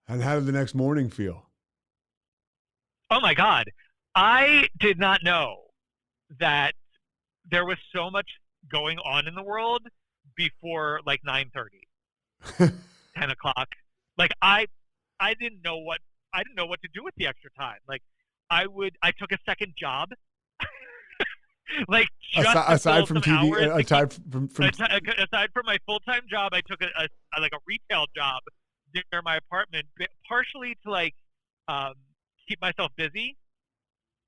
And how did the next morning feel? Oh my God. I did not know that there was so much going on in the world before like 9:30, 10 o'clock. Like I didn't know what to do with the extra time. Like I took a second job. Like just aside from TV, hours, aside from my full-time job, I took a retail job near my apartment, partially to like keep myself busy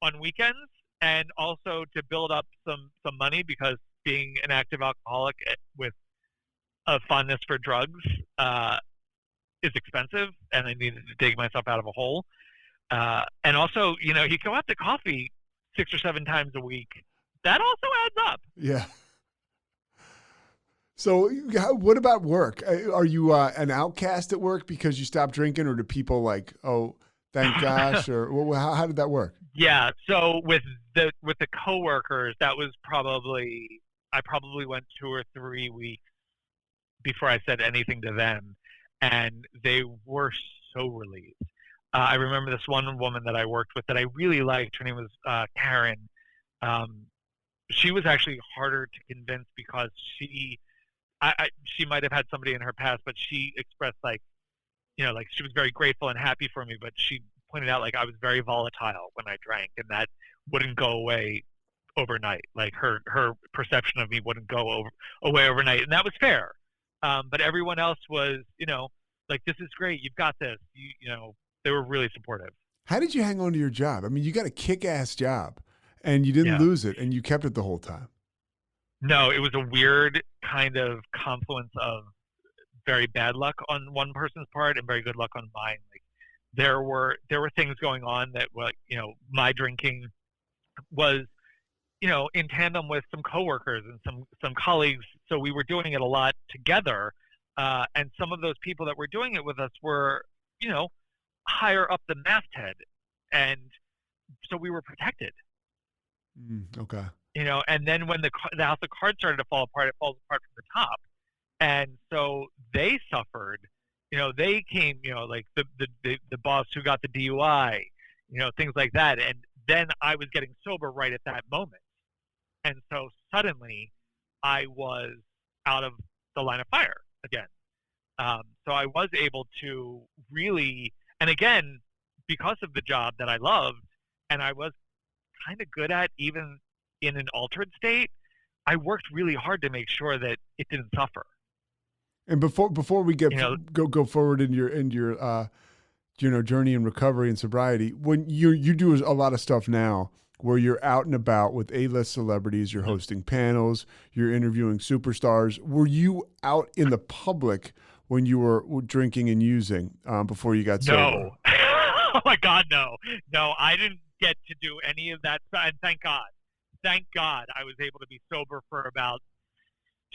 on weekends, and also to build up some money, because being an active alcoholic with a fondness for drugs is expensive, and I needed to dig myself out of a hole. And also, you go out to coffee 6 or 7 times a week. That also adds up. Yeah. So what about work? Are you an outcast at work because you stopped drinking, or do people like, oh, thank gosh, or how did that work? Yeah. So with the coworkers, I probably went 2 or 3 weeks before I said anything to them, and they were so relieved. I remember this one woman that I worked with that I really liked. Her name was Karen. She was actually harder to convince because she might have had somebody in her past, but she expressed like she was very grateful and happy for me, but she pointed out like I was very volatile when I drank, and that wouldn't go away overnight. Like her perception of me wouldn't go away overnight, and that was fair. But everyone else was, like, this is great, you've got this. They were really supportive. How did you hang on to your job? I mean, you got a kick-ass job, and you didn't lose it, and you kept it the whole time. No, it was a weird kind of confluence of very bad luck on one person's part and very good luck on mine. Like there were things going on that were, my drinking was, in tandem with some coworkers and some colleagues. So we were doing it a lot together. And some of those people that were doing it with us were, higher up the masthead. And so we were protected. Okay. And then when the house of cards started to fall apart, it falls apart from the top. And so they suffered, they came, like the boss who got the DUI, things like that. And then I was getting sober right at that moment. And so suddenly I was out of the line of fire again. So I was able to really, and again, because of the job that I loved and I was kind of good at, even in an altered state, I worked really hard to make sure that it didn't suffer. And before we get go forward in your journey in recovery and sobriety, when you do a lot of stuff now where you're out and about with A-list celebrities, you're hosting panels, you're interviewing superstars. Were you out in the public when you were drinking and using before you got sober? No. Oh my God, no. No, I didn't get to do any of that. And thank God. Thank God I was able to be sober for about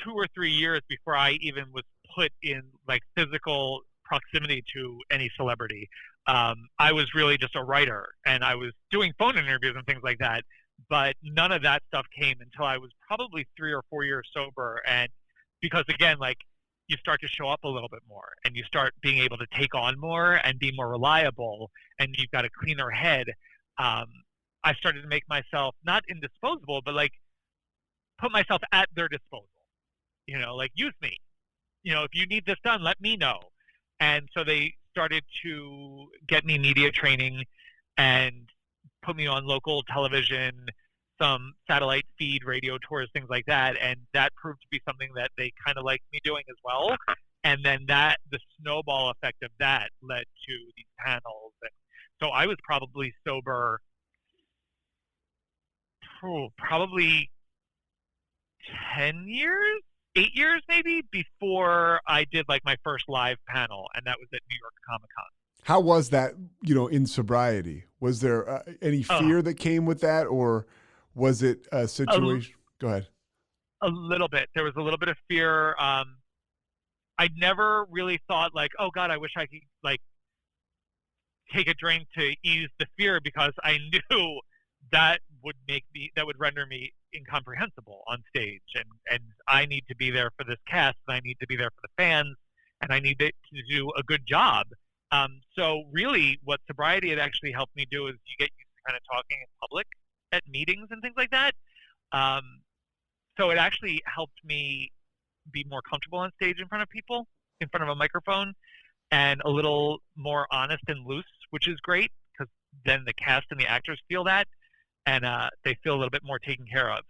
2 or 3 years before I even was put in like physical proximity to any celebrity. I was really just a writer, and I was doing phone interviews and things like that, but none of that stuff came until I was probably 3 or 4 years sober. And because again, like, you start to show up a little bit more, and you start being able to take on more and be more reliable, and you've got a cleaner head. I started to make myself not indisposable, but like put myself at their disposal, like, use me, if you need this done, let me know. And so they started to get me media training and put me on local television, some satellite feed radio tours, things like that. And that proved to be something that they kind of liked me doing as well. And then the snowball effect of that led to these panels. And so I was probably sober probably 8 years maybe, before I did like my first live panel, and that was at New York Comic-Con. How was that, in sobriety? Was there any fear that came with that, or was it a situation? Go ahead. A little bit. There was a little bit of fear. I never really thought like, oh God, I wish I could like take a drink to ease the fear, because I knew that would render me incomprehensible on stage, and I need to be there for this cast, and I need to be there for the fans, and I need to do a good job. So really what sobriety had actually helped me do is you get used to kind of talking in public at meetings and things like that. so it actually helped me be more comfortable on stage in front of people, in front of a microphone, and a little more honest and loose, which is great because then the cast and the actors feel that, and they feel a little bit more taken care of.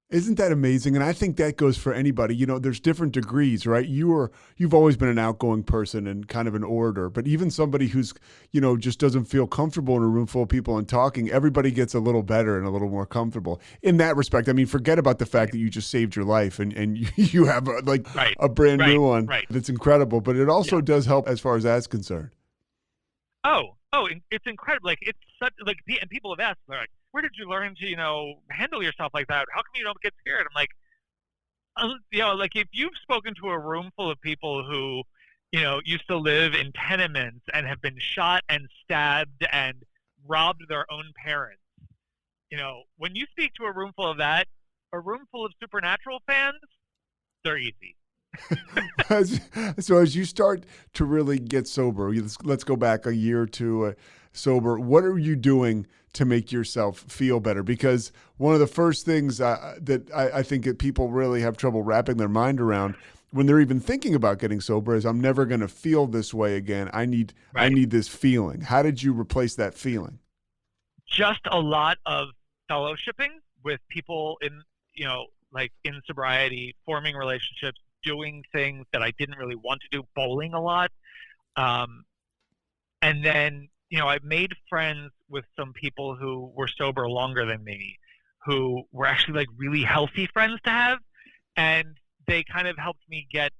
Isn't that amazing? And I think that goes for anybody. You know, there's different degrees, right? You've always been an outgoing person and kind of an orator, but even somebody who's, you know, just doesn't feel comfortable in a room full of people and talking, everybody gets a little better and a little more comfortable in that respect. I mean, forget about the fact that you just saved your life and you have a brand new one that's incredible, but it also does help as far as that's concerned. Oh, it's incredible. Like, it's such, like, and people have asked, they're like, where did you learn to, you know, handle yourself like that? How come you don't get scared? I'm like, you know, like, if you've spoken to a room full of people who, you know, used to live in tenements and have been shot and stabbed and robbed their own parents, you know, when you speak to a room full of that, a room full of Supernatural fans, they're easy. So as you start to really get sober, let's go back a year or two sober. What are you doing to make yourself feel better? Because one of the first things that I think that people really have trouble wrapping their mind around when they're even thinking about getting sober is, I'm never going to feel this way again. I need this feeling. How did you replace that feeling? Just a lot of fellowshipping with people in, you know, like in sobriety, forming relationships, doing things that I didn't really want to do, bowling a lot. And then, you know, I made friends with some people who were sober longer than me, who were actually like really healthy friends to have. And they kind of helped me get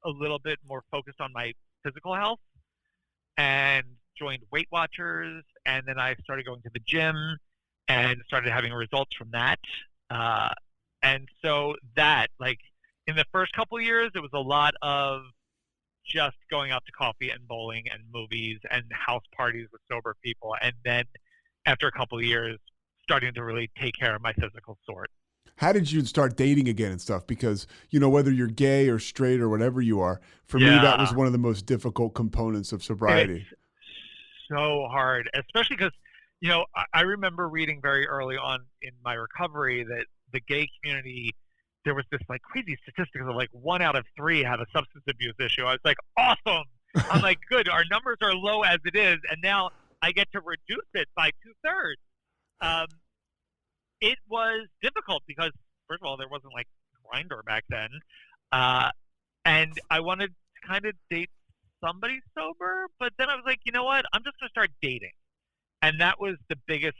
a little bit more focused on my physical health, and joined Weight Watchers. And then I started going to the gym and started having results from that. And so that, like, in the first couple of years, it was a lot of just going out to coffee and bowling and movies and house parties with sober people. And then after a couple of years, starting to really take care of my physical sort. How did you start dating again and stuff? Because, you know, whether you're gay or straight or whatever you are, for me, that was one of the most difficult components of sobriety. It's so hard, especially because, you know, I remember reading very early on in my recovery that the gay community, there was this like crazy statistics of like 1 out of 3 have a substance abuse issue. I was like, awesome. I'm like, good. Our numbers are low as it is. And now I get to reduce it by 2/3. It was difficult because, first of all, there wasn't like Grindr back then. And I wanted to kind of date somebody sober, but then I was like, you know what? I'm just going to start dating. And that was the biggest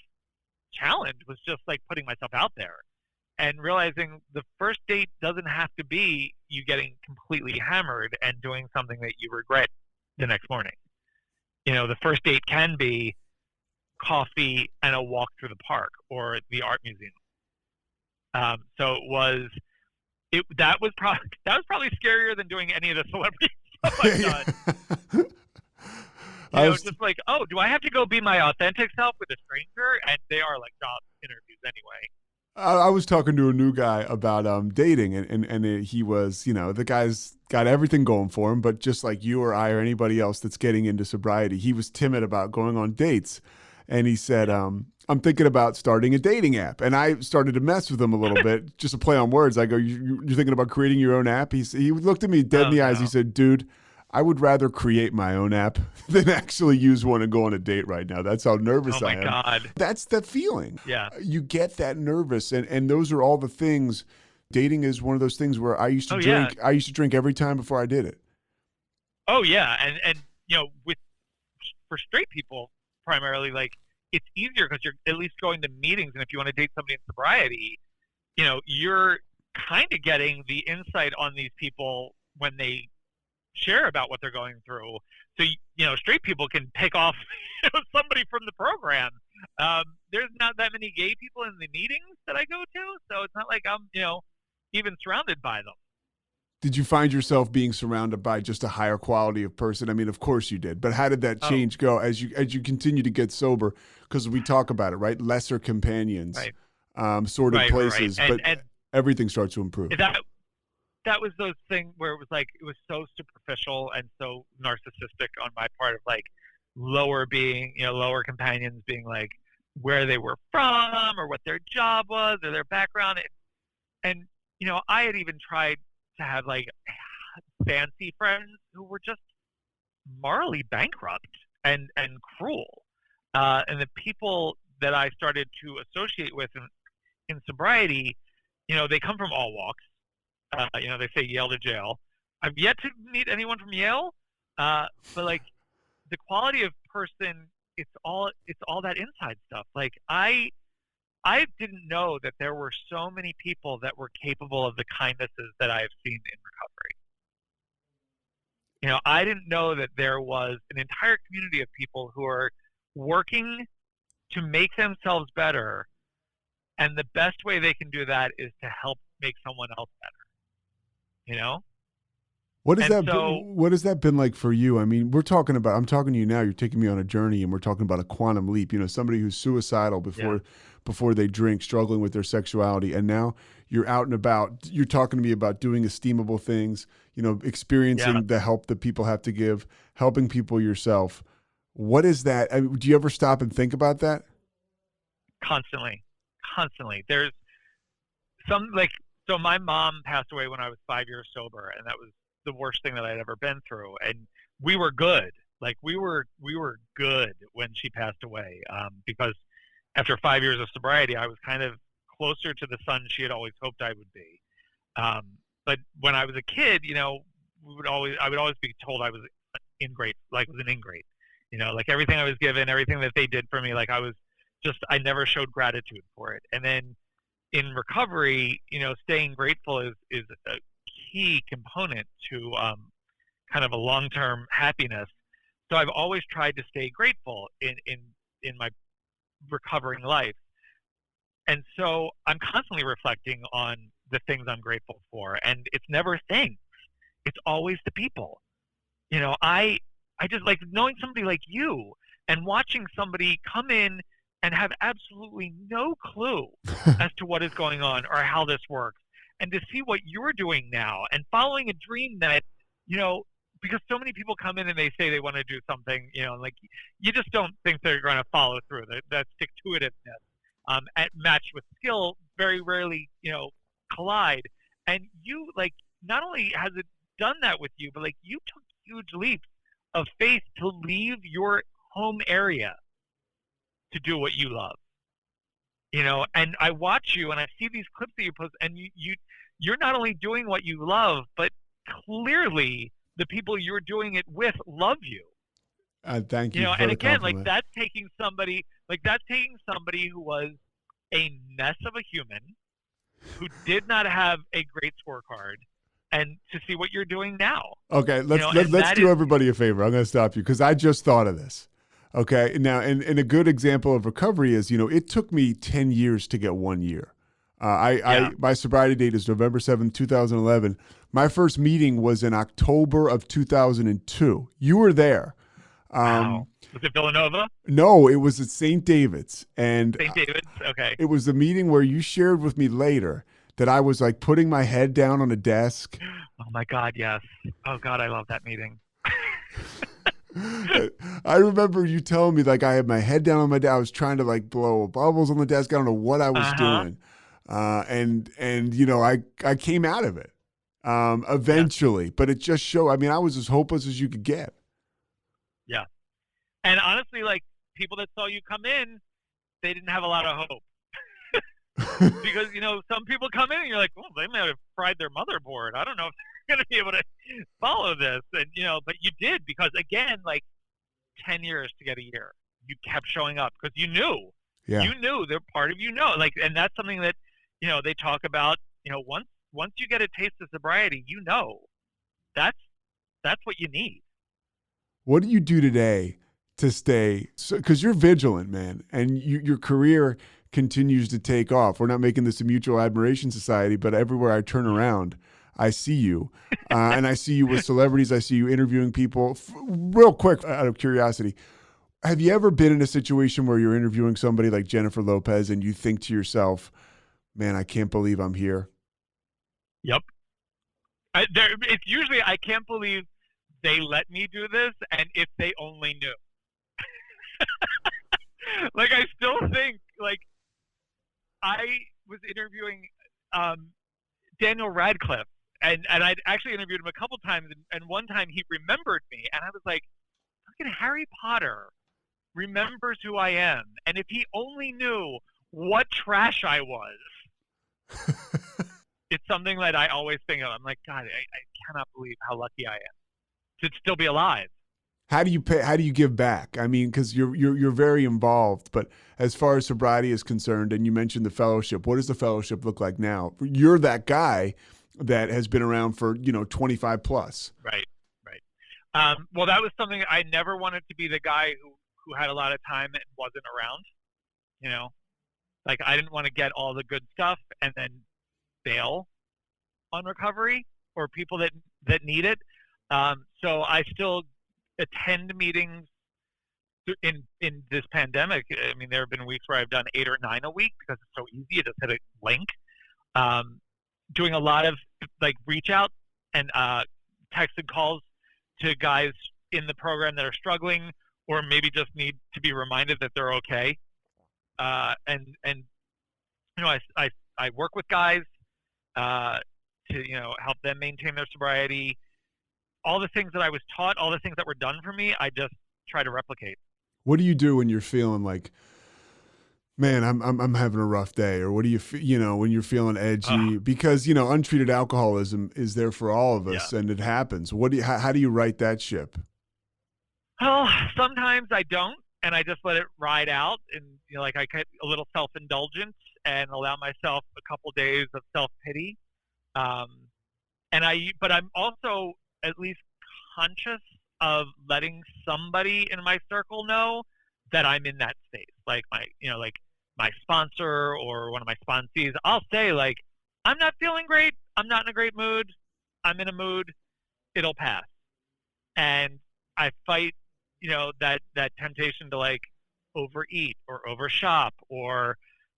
challenge, was just like putting myself out there. And realizing the first date doesn't have to be you getting completely hammered and doing something that you regret the next morning. You know, the first date can be coffee and a walk through the park or the art museum. So that was probably scarier than doing any of the celebrity stuff I've done. Just like, oh, do I have to go be my authentic self with a stranger? And they are like job interviews anyway. I was talking to a new guy about dating, and he was, you know, the guy's got everything going for him, but just like you or I or anybody else that's getting into sobriety, he was timid about going on dates. And he said, I'm thinking about starting a dating app. And I started to mess with him a little bit, just to play on words. I go, you're thinking about creating your own app? He looked at me dead in the eyes. He said, dude, I would rather create my own app than actually use one and go on a date right now. That's how nervous I am. Oh, my God. That's the feeling. Yeah. You get that nervous. And those are all the things. Dating is one of those things where I used to drink. Yeah. I used to drink every time before I did it. Oh, yeah. And you know, for straight people, primarily, like, it's easier because you're at least going to meetings. And if you want to date somebody in sobriety, you know, you're kind of getting the insight on these people when they share about what they're going through. So, you know, straight people can pick off somebody from the program. There's not that many gay people in the meetings that I go to, so it's not like I'm, you know, even surrounded by them. Did you find yourself being surrounded by just a higher quality of person? I mean, of course you did, but how did that change go as you continue to get sober? Because we talk about it, right? Lesser companions, sort of places, but everything starts to improve. That was those things where it was like, it was so superficial and so narcissistic on my part, of like lower companions being like where they were from or what their job was or their background. And, I had even tried to have like fancy friends who were just morally bankrupt and cruel. And the people that I started to associate with in sobriety, they come from all walks. They say Yale to jail. I've yet to meet anyone from Yale, but like the quality of person, it's all that inside stuff. Like I didn't know that there were so many people that were capable of the kindnesses that I have seen in recovery. I didn't know that there was an entire community of people who are working to make themselves better, and the best way they can do that is to help make someone else better. What has What has that been like for you? I mean, I'm talking to you now, you're taking me on a journey, and we're talking about a quantum leap, somebody who's suicidal before they drink, struggling with their sexuality, and now you're out and about, you're talking to me about doing esteemable things, experiencing the help that people have to give, helping people yourself. What is that? I mean, do you ever stop and think about that? Constantly. There's so my mom passed away when I was 5 years sober, and that was the worst thing that I'd ever been through. And we were good. Like we were good when she passed away, because after 5 years of sobriety, I was kind of closer to the son she had always hoped I would be. But when I was a kid, I would always be told I was ingrate, like was an ingrate. Like everything I was given, everything that they did for me, like I never showed gratitude for it. And then in recovery, staying grateful is a key component to kind of a long-term happiness. So I've always tried to stay grateful in my recovering life. And so I'm constantly reflecting on the things I'm grateful for. And it's never things. It's always the people. I just like knowing somebody like you and watching somebody come in and have absolutely no clue as to what is going on or how this works. And to see what you're doing now and following a dream that, because so many people come in and they say they want to do something, like you just don't think they're going to follow through. That stick-to-itiveness matched with skill very rarely, collide. And you, like, not only has it done that with you, but like you took huge leaps of faith to leave your home area to do what you love. And I watch you and I see these clips that you post, and you're not only doing what you love, but clearly the people you're doing it with love you. Thank you. And again, like that's taking somebody who was a mess of a human, who did not have a great scorecard, and to see what you're doing now. Okay, let's do everybody a favor. I'm going to stop you because I just thought of this. Okay, now, and a good example of recovery is, it took me 10 years to get 1 year. My sobriety date is November 7th, 2011. My first meeting was in October of 2002. You were there. Wow. Was it Villanova? No, it was at St. David's. And St. David's, okay. It was the meeting where you shared with me later that I was like putting my head down on a desk. Oh my God, yes. Oh God, I love that meeting. I remember you telling me like I had my head down on my desk. I was trying to like blow bubbles on the desk. I don't know what I was doing. And I came out of it eventually, but it just showed, I mean, I was as hopeless as you could get. Yeah. And honestly, like people that saw you come in, they didn't have a lot of hope. Because, some people come in and you're like, well, they might have fried their motherboard. I don't know if they're going to be able to follow this. And, but you did, because again, like 10 years to get a year, you kept showing up because you knew, they're part of, like, and that's something that, they talk about, once you get a taste of sobriety, that's what you need. What do you do today to stay, because you're vigilant, man, and your career continues to take off. We're not making this a mutual admiration society, but everywhere I turn around, I see you. And I see you with celebrities. I see you interviewing people. Real quick, out of curiosity, have you ever been in a situation where you're interviewing somebody like Jennifer Lopez and you think to yourself, man, I can't believe I'm here? Yep. It's usually, I can't believe they let me do this, and if they only knew. Like, I still think, like, I was interviewing Daniel Radcliffe. And I'd actually interviewed him a couple times, and one time he remembered me, and I was like, fucking Harry Potter remembers who I am. And if he only knew what trash I was. It's something that I always think of. I'm like, God, I cannot believe how lucky I am to still be alive. How do you pay? How do you give back? I mean, because you're very involved, but as far as sobriety is concerned, and you mentioned the fellowship, what does the fellowship look like now? You're that guy that has been around for 25 plus. Right. Well, that was something I never wanted to be, the guy who had a lot of time and wasn't around. Like I didn't want to get all the good stuff and then bail on recovery or people that need it. So I still attend meetings in this pandemic. I mean, there have been weeks where I've done 8 or 9 a week because it's so easy. You just hit a link. Doing a lot of like reach out and text and calls to guys in the program that are struggling or maybe just need to be reminded that they're okay. And I work with guys to help them maintain their sobriety. All the things that I was taught, all the things that were done for me, I just try to replicate. What do you do when you're feeling like, man, I'm having a rough day? Or what do you when you're feeling edgy? Because untreated alcoholism is there for all of us, and it happens. How do you right that ship? Well, sometimes I don't, and I just let it ride out, and like I get a little self-indulgent and allow myself a couple days of self-pity. But I'm also at least conscious of letting somebody in my circle know that I'm in that state. Like my sponsor or one of my sponsees, I'll say like, I'm not feeling great. I'm not in a great mood. I'm in a mood. It'll pass. And I fight, that temptation to like overeat or overshop or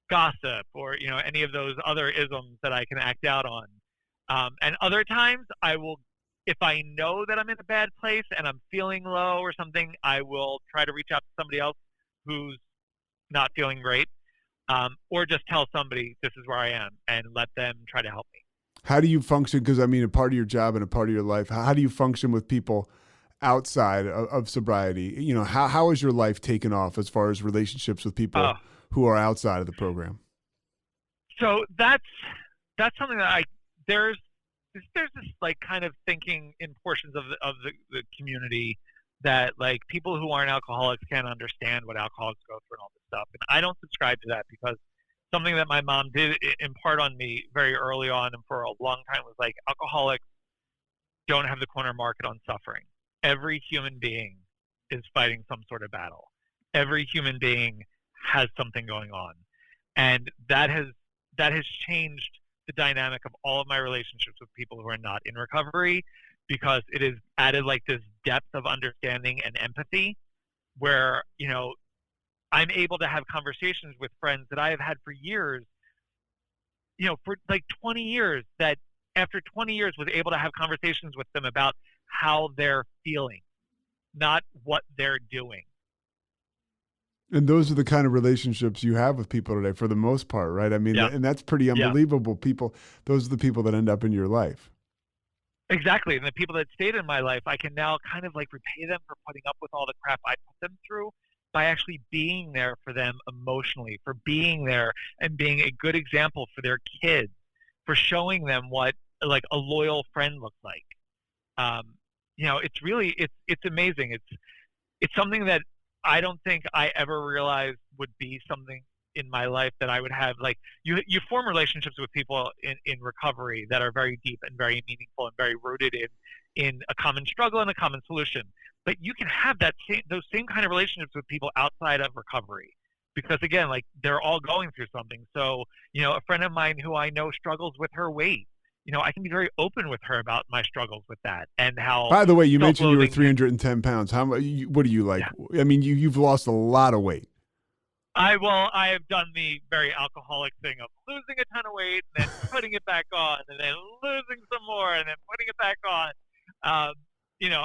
gossip or, any of those other isms that I can act out on. And other times I will, if I know that I'm in a bad place and I'm feeling low or something, I will try to reach out to somebody else who's not feeling great, or just tell somebody this is where I am and let them try to help me. How do you function? Because I mean, a part of your job and a part of your life, how do you function with people outside of sobriety? How has your life taken off as far as relationships with people who are outside of the program? So that's something that there's this like kind of thinking in portions of the community that like people who aren't alcoholics can't understand what alcoholics go through and all this stuff. And I don't subscribe to that, because something that my mom did impart on me very early on and for a long time was like, alcoholics don't have the corner market on suffering. Every human being is fighting some sort of battle. Every human being has something going on. And that has changed the dynamic of all of my relationships with people who are not in recovery, because it has added like this depth of understanding and empathy where, I'm able to have conversations with friends that I have had for years, for like 20 years, that after 20 years was able to have conversations with them about how they're feeling, not what they're doing. And those are the kind of relationships you have with people today, for the most part, right? I mean, and that's pretty unbelievable. People, those are the people that end up in your life. Exactly. And the people that stayed in my life, I can now kind of like repay them for putting up with all the crap I put them through by actually being there for them emotionally, for being there and being a good example for their kids, for showing them what like a loyal friend looks like. It's really, it's amazing. It's something that I don't think I ever realized would be something in my life that I would have. Like you form relationships with people in recovery that are very deep and very meaningful and very rooted in a common struggle and a common solution. But you can have those same kind of relationships with people outside of recovery, because again, like they're all going through something. So, a friend of mine who I know struggles with her weight, I can be very open with her about my struggles with that and how. By the way, you mentioned you were 310 pounds. What are you like? Yeah. I mean, you've lost a lot of weight. I have done the very alcoholic thing of losing a ton of weight and then putting it back on, and then losing some more and then putting it back on.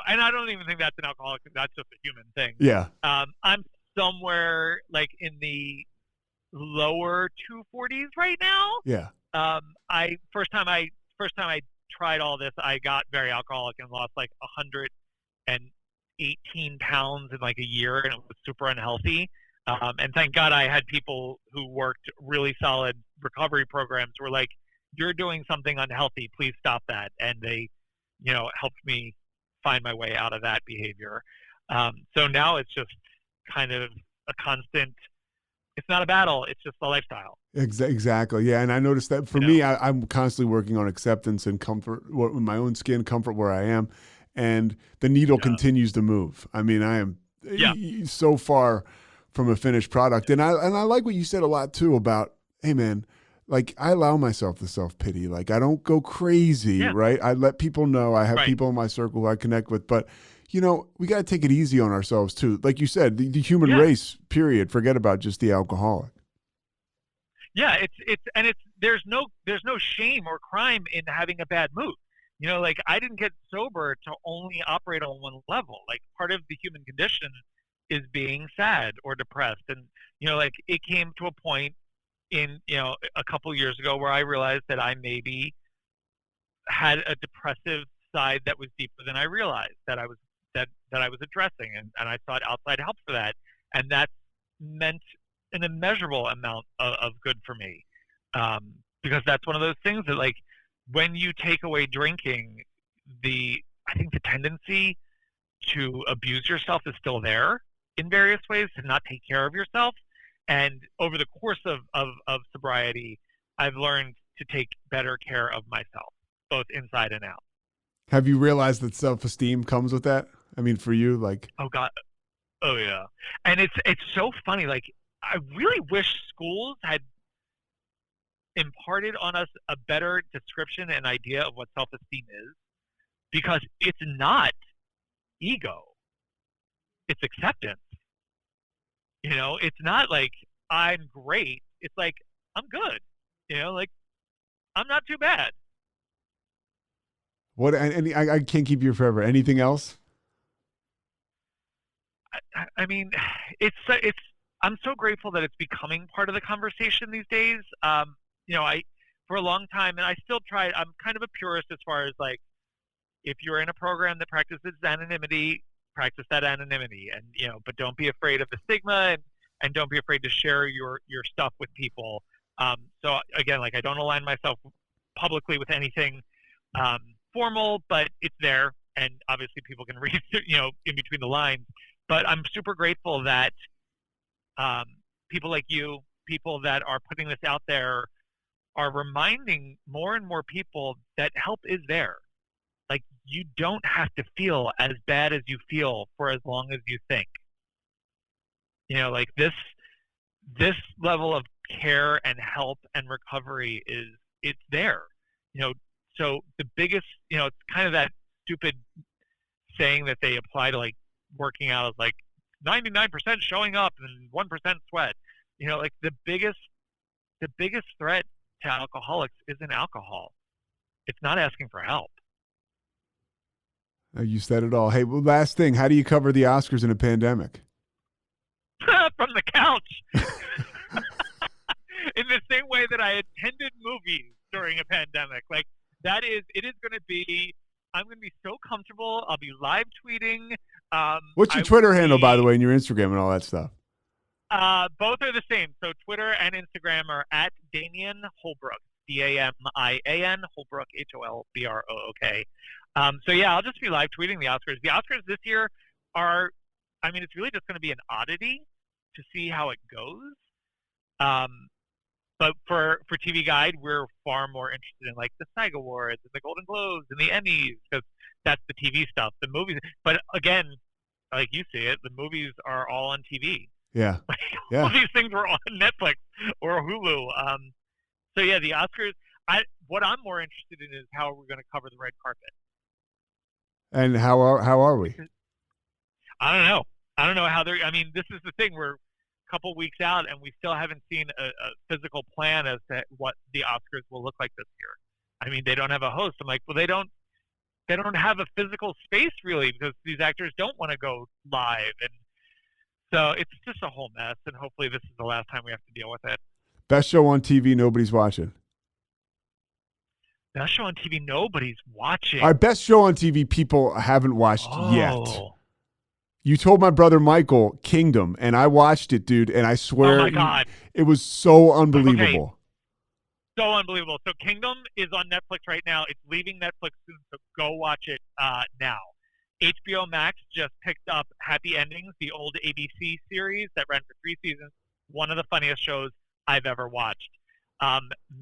And I don't even think that's an alcoholic thing. That's just a human thing. Yeah. I'm somewhere like in the lower 240s right now. Yeah. First time I first time I tried all this, I got very alcoholic and lost like 118 pounds in like a year, and it was super unhealthy. And thank God I had people who worked really solid recovery programs who were like, you're doing something unhealthy, please stop that. And they, helped me find my way out of that behavior. So now it's just kind of a constant, it's not a battle, it's just a lifestyle. Exactly. Yeah. And I noticed that for me, I'm constantly working on acceptance and comfort with my own skin, comfort where I am. And the needle continues to move. I mean, I am so far from a finished product. And I like what you said a lot too about, hey man, like I allow myself the self-pity. Like I don't go crazy, right? I let people know I have people in my circle who I connect with, but we got to take it easy on ourselves too. Like you said, the human race, period. Forget about just the alcoholic. Yeah, there's no shame or crime in having a bad mood. Like I didn't get sober to only operate on one level. Like part of the human condition is being sad or depressed, and like it came to a point in a couple years ago where I realized that I maybe had a depressive side that was deeper than I realized that I was addressing, and I sought outside help for that, and that meant an immeasurable amount of good for me, because that's one of those things that, like, when you take away drinking, I think the tendency to abuse yourself is still there in various ways, to not take care of yourself. And over the course of sobriety, I've learned to take better care of myself, both inside and out. Have you realized that self-esteem comes with that? I mean, for you, like, oh God, oh yeah, and it's so funny. Like, I really wish schools had imparted on us a better description and idea of what self-esteem is, because it's not ego, it's acceptance. It's not like I'm great. It's like I'm good. Like I'm not too bad. What? And I can't keep you forever. Anything else? I mean, I'm so grateful that it's becoming part of the conversation these days. For a long time, and I still try. I'm kind of a purist as far as, like, if you're in a program that practices anonymity, practice that anonymity, and but don't be afraid of the stigma, and don't be afraid to share your stuff with people. So again, like, I don't align myself publicly with anything formal, but it's there, and obviously people can read in between the lines. But I'm super grateful that people like you, people that are putting this out there, are reminding more and more people that help is there. Like, you don't have to feel as bad as you feel for as long as you think. Like this level of care and help and recovery it's there. So the biggest, it's kind of that stupid saying that they apply to, like, working out, is like 99% showing up and 1% sweat. Like the biggest threat to alcoholics isn't alcohol. It's not asking for help. You said it all. Hey, well, last thing, how do you cover the Oscars in a pandemic? From the couch. In the same way that I attended movies during a pandemic. Like, it is going to be, I'm going to be so comfortable. I'll be live tweeting. What's your Twitter handle, by the way, and your Instagram and all that stuff? Both are the same. So Twitter and Instagram are at Damian Holbrook, Damian Holbrook, Holbrook. So yeah, I'll just be live tweeting the Oscars. The Oscars this year it's really just going to be an oddity to see how it goes. But for TV Guide, we're far more interested in, like, the SAG Awards and the Golden Globes and the Emmys, because that's the TV stuff. The movies, but again, like you see it, the movies are all on TV. Yeah. All these things were on Netflix or Hulu. So yeah, the Oscars. What I'm more interested in is how we're going to cover the red carpet. And how are we? I don't know how they're. I mean, this is the thing. We're a couple weeks out, and we still haven't seen a physical plan as to what the Oscars will look like this year. I mean, they don't have a host. I'm like, well, they don't have a physical space, really, because these actors don't want to go live, and so it's just a whole mess. And hopefully, this is the last time we have to deal with it. Best show on TV nobody's watching. Best show on TV nobody's watching. Our best show on TV people haven't watched yet. Oh. You told my brother Michael Kingdom, and I watched it, dude, and I swear Oh my God. it was so unbelievable. Okay. So unbelievable. So Kingdom is on Netflix right now. It's leaving Netflix soon, so go watch it now. HBO Max just picked up Happy Endings, the old ABC series that ran for 3 seasons. One of the funniest shows I've ever watched.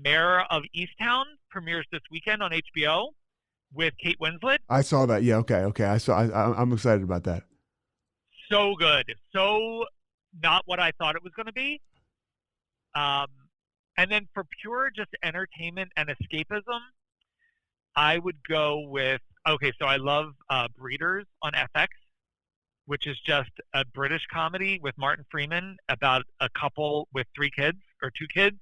Mayor of Easttown premieres this weekend on HBO with Kate Winslet. I saw that. Yeah, okay. I'm excited about that. So good. So not what I thought it was going to be. And then for pure just entertainment and escapism, I would go with, so I love Breeders on FX, which is just a British comedy with Martin Freeman about a couple with 3 kids or 2 kids.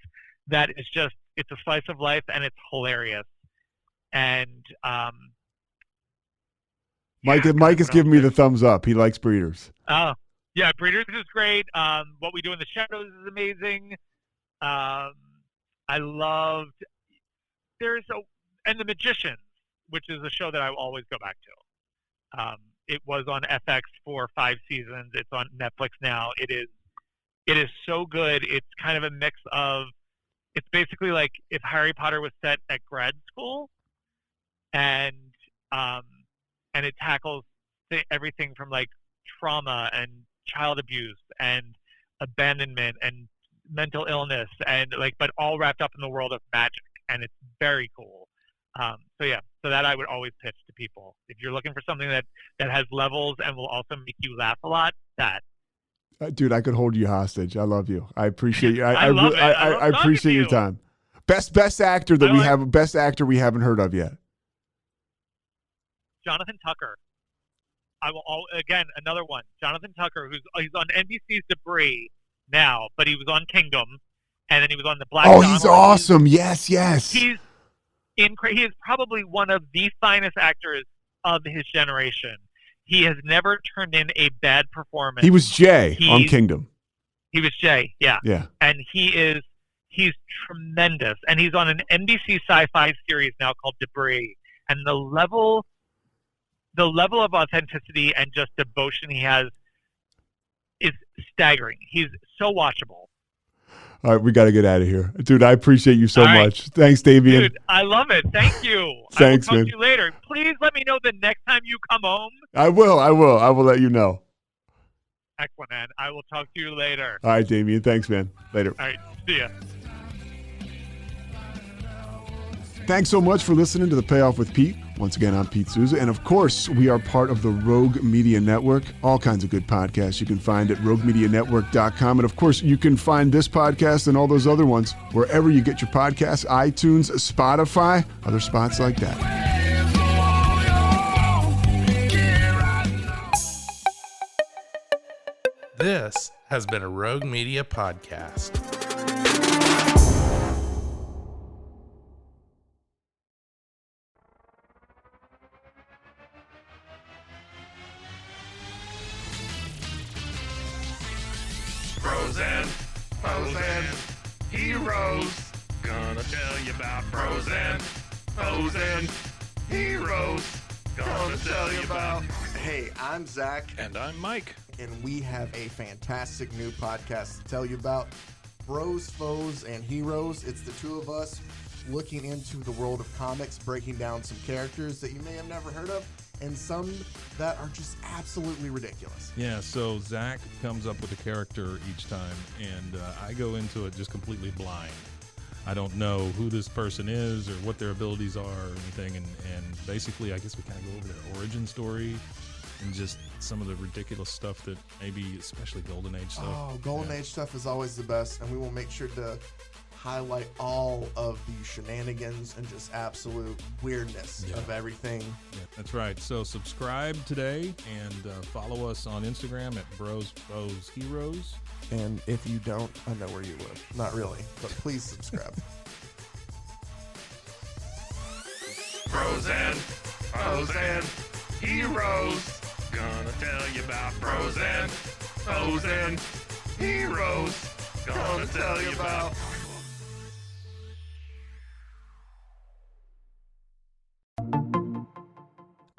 That is just, it's a slice of life and it's hilarious. And Mike is giving me the thumbs up. He likes Breeders. Oh, yeah, Breeders is great. What We Do in the Shadows is amazing. I loved and The Magicians, which is a show that I will always go back to. It was on FX for 5 seasons. It's on Netflix now. It is so good. It's kind of a mix of, it's basically like if Harry Potter was set at grad school, and it tackles everything from like trauma and child abuse and abandonment and mental illness and but all wrapped up in the world of magic, and it's very cool. So that I would always pitch to people. If you're looking for something that has levels and will also make you laugh a lot, that. Dude, I could hold you hostage. I love you. I appreciate you. I love it. I appreciate your time. Best actor that best actor we haven't heard of yet. Jonathan Tucker. Again, another one. Jonathan Tucker, he's on NBC's Debris now, but he was on Kingdom, and then he was on the Black. Oh, he's awesome! Yes. He is probably one of the finest actors of his generation. He has never turned in a bad performance. He was Jay on Kingdom. He was Jay, yeah. Yeah. And he's tremendous. And he's on an NBC sci-fi series now called Debris. And the level of authenticity and just devotion he has is staggering. He's so watchable. All right, we got to get out of here. Dude, I appreciate you so much. Thanks, Damian. Dude, I love it. Thank you. Thanks, I will man. talk to you later. Please let me know the next time you come home. I will. I will let you know. Excellent, man. I will talk to you later. All right, Damian. Thanks, man. Later. All right. See ya. Thanks so much for listening to The Payoff with Pete. Once again, I'm Pete Souza. And of course, we are part of the Rogue Media Network. All kinds of good podcasts you can find at roguemedianetwork.com. And of course, you can find this podcast and all those other ones wherever you get your podcasts, iTunes, Spotify, other spots like that. This has been a Rogue Media podcast. Frozen, heroes. Gonna tell you about Frozen, heroes. Gonna tell you about. Hey, I'm Zach. And I'm Mike. And we have a fantastic new podcast to tell you about. Bros, Foes, and Heroes. It's the two of us looking into the world of comics, breaking down some characters that you may have never heard of, and some that are just absolutely ridiculous. Yeah, so Zach comes up with a character each time, and I go into it just completely blind. I don't know who this person is or what their abilities are or anything, and basically I guess we kind of go over their origin story and just some of the ridiculous stuff that maybe, especially Golden Age stuff. Oh, Golden Age stuff is always the best, and we will make sure to highlight all of the shenanigans and just absolute weirdness of everything. Yeah, that's right. So subscribe today and follow us on Instagram at Bros, Foes, Heroes. And if you don't, I know where you live. Not really, but please subscribe. Frozen, heroes. Gonna tell you about Frozen, heroes. Gonna tell you about.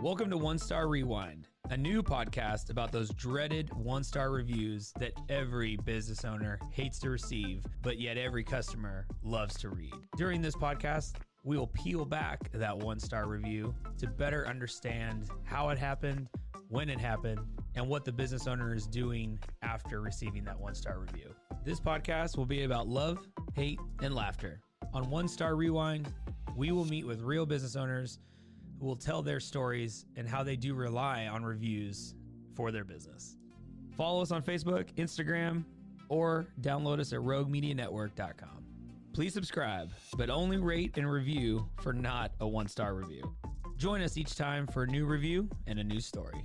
Welcome to One Star Rewind, a new podcast about those dreaded one-star reviews that every business owner hates to receive, but yet every customer loves to read. During this podcast, we will peel back that one-star review to better understand how it happened, when it happened, and what the business owner is doing after receiving that one-star review. This podcast will be about love, hate, and laughter. On One Star Rewind, we will meet with real business owners who will tell their stories and how they do rely on reviews for their business. Follow us on Facebook, Instagram, or download us at roguemedianetwork.com. Please subscribe, but only rate and review for not a one-star review. Join us each time for a new review and a new story.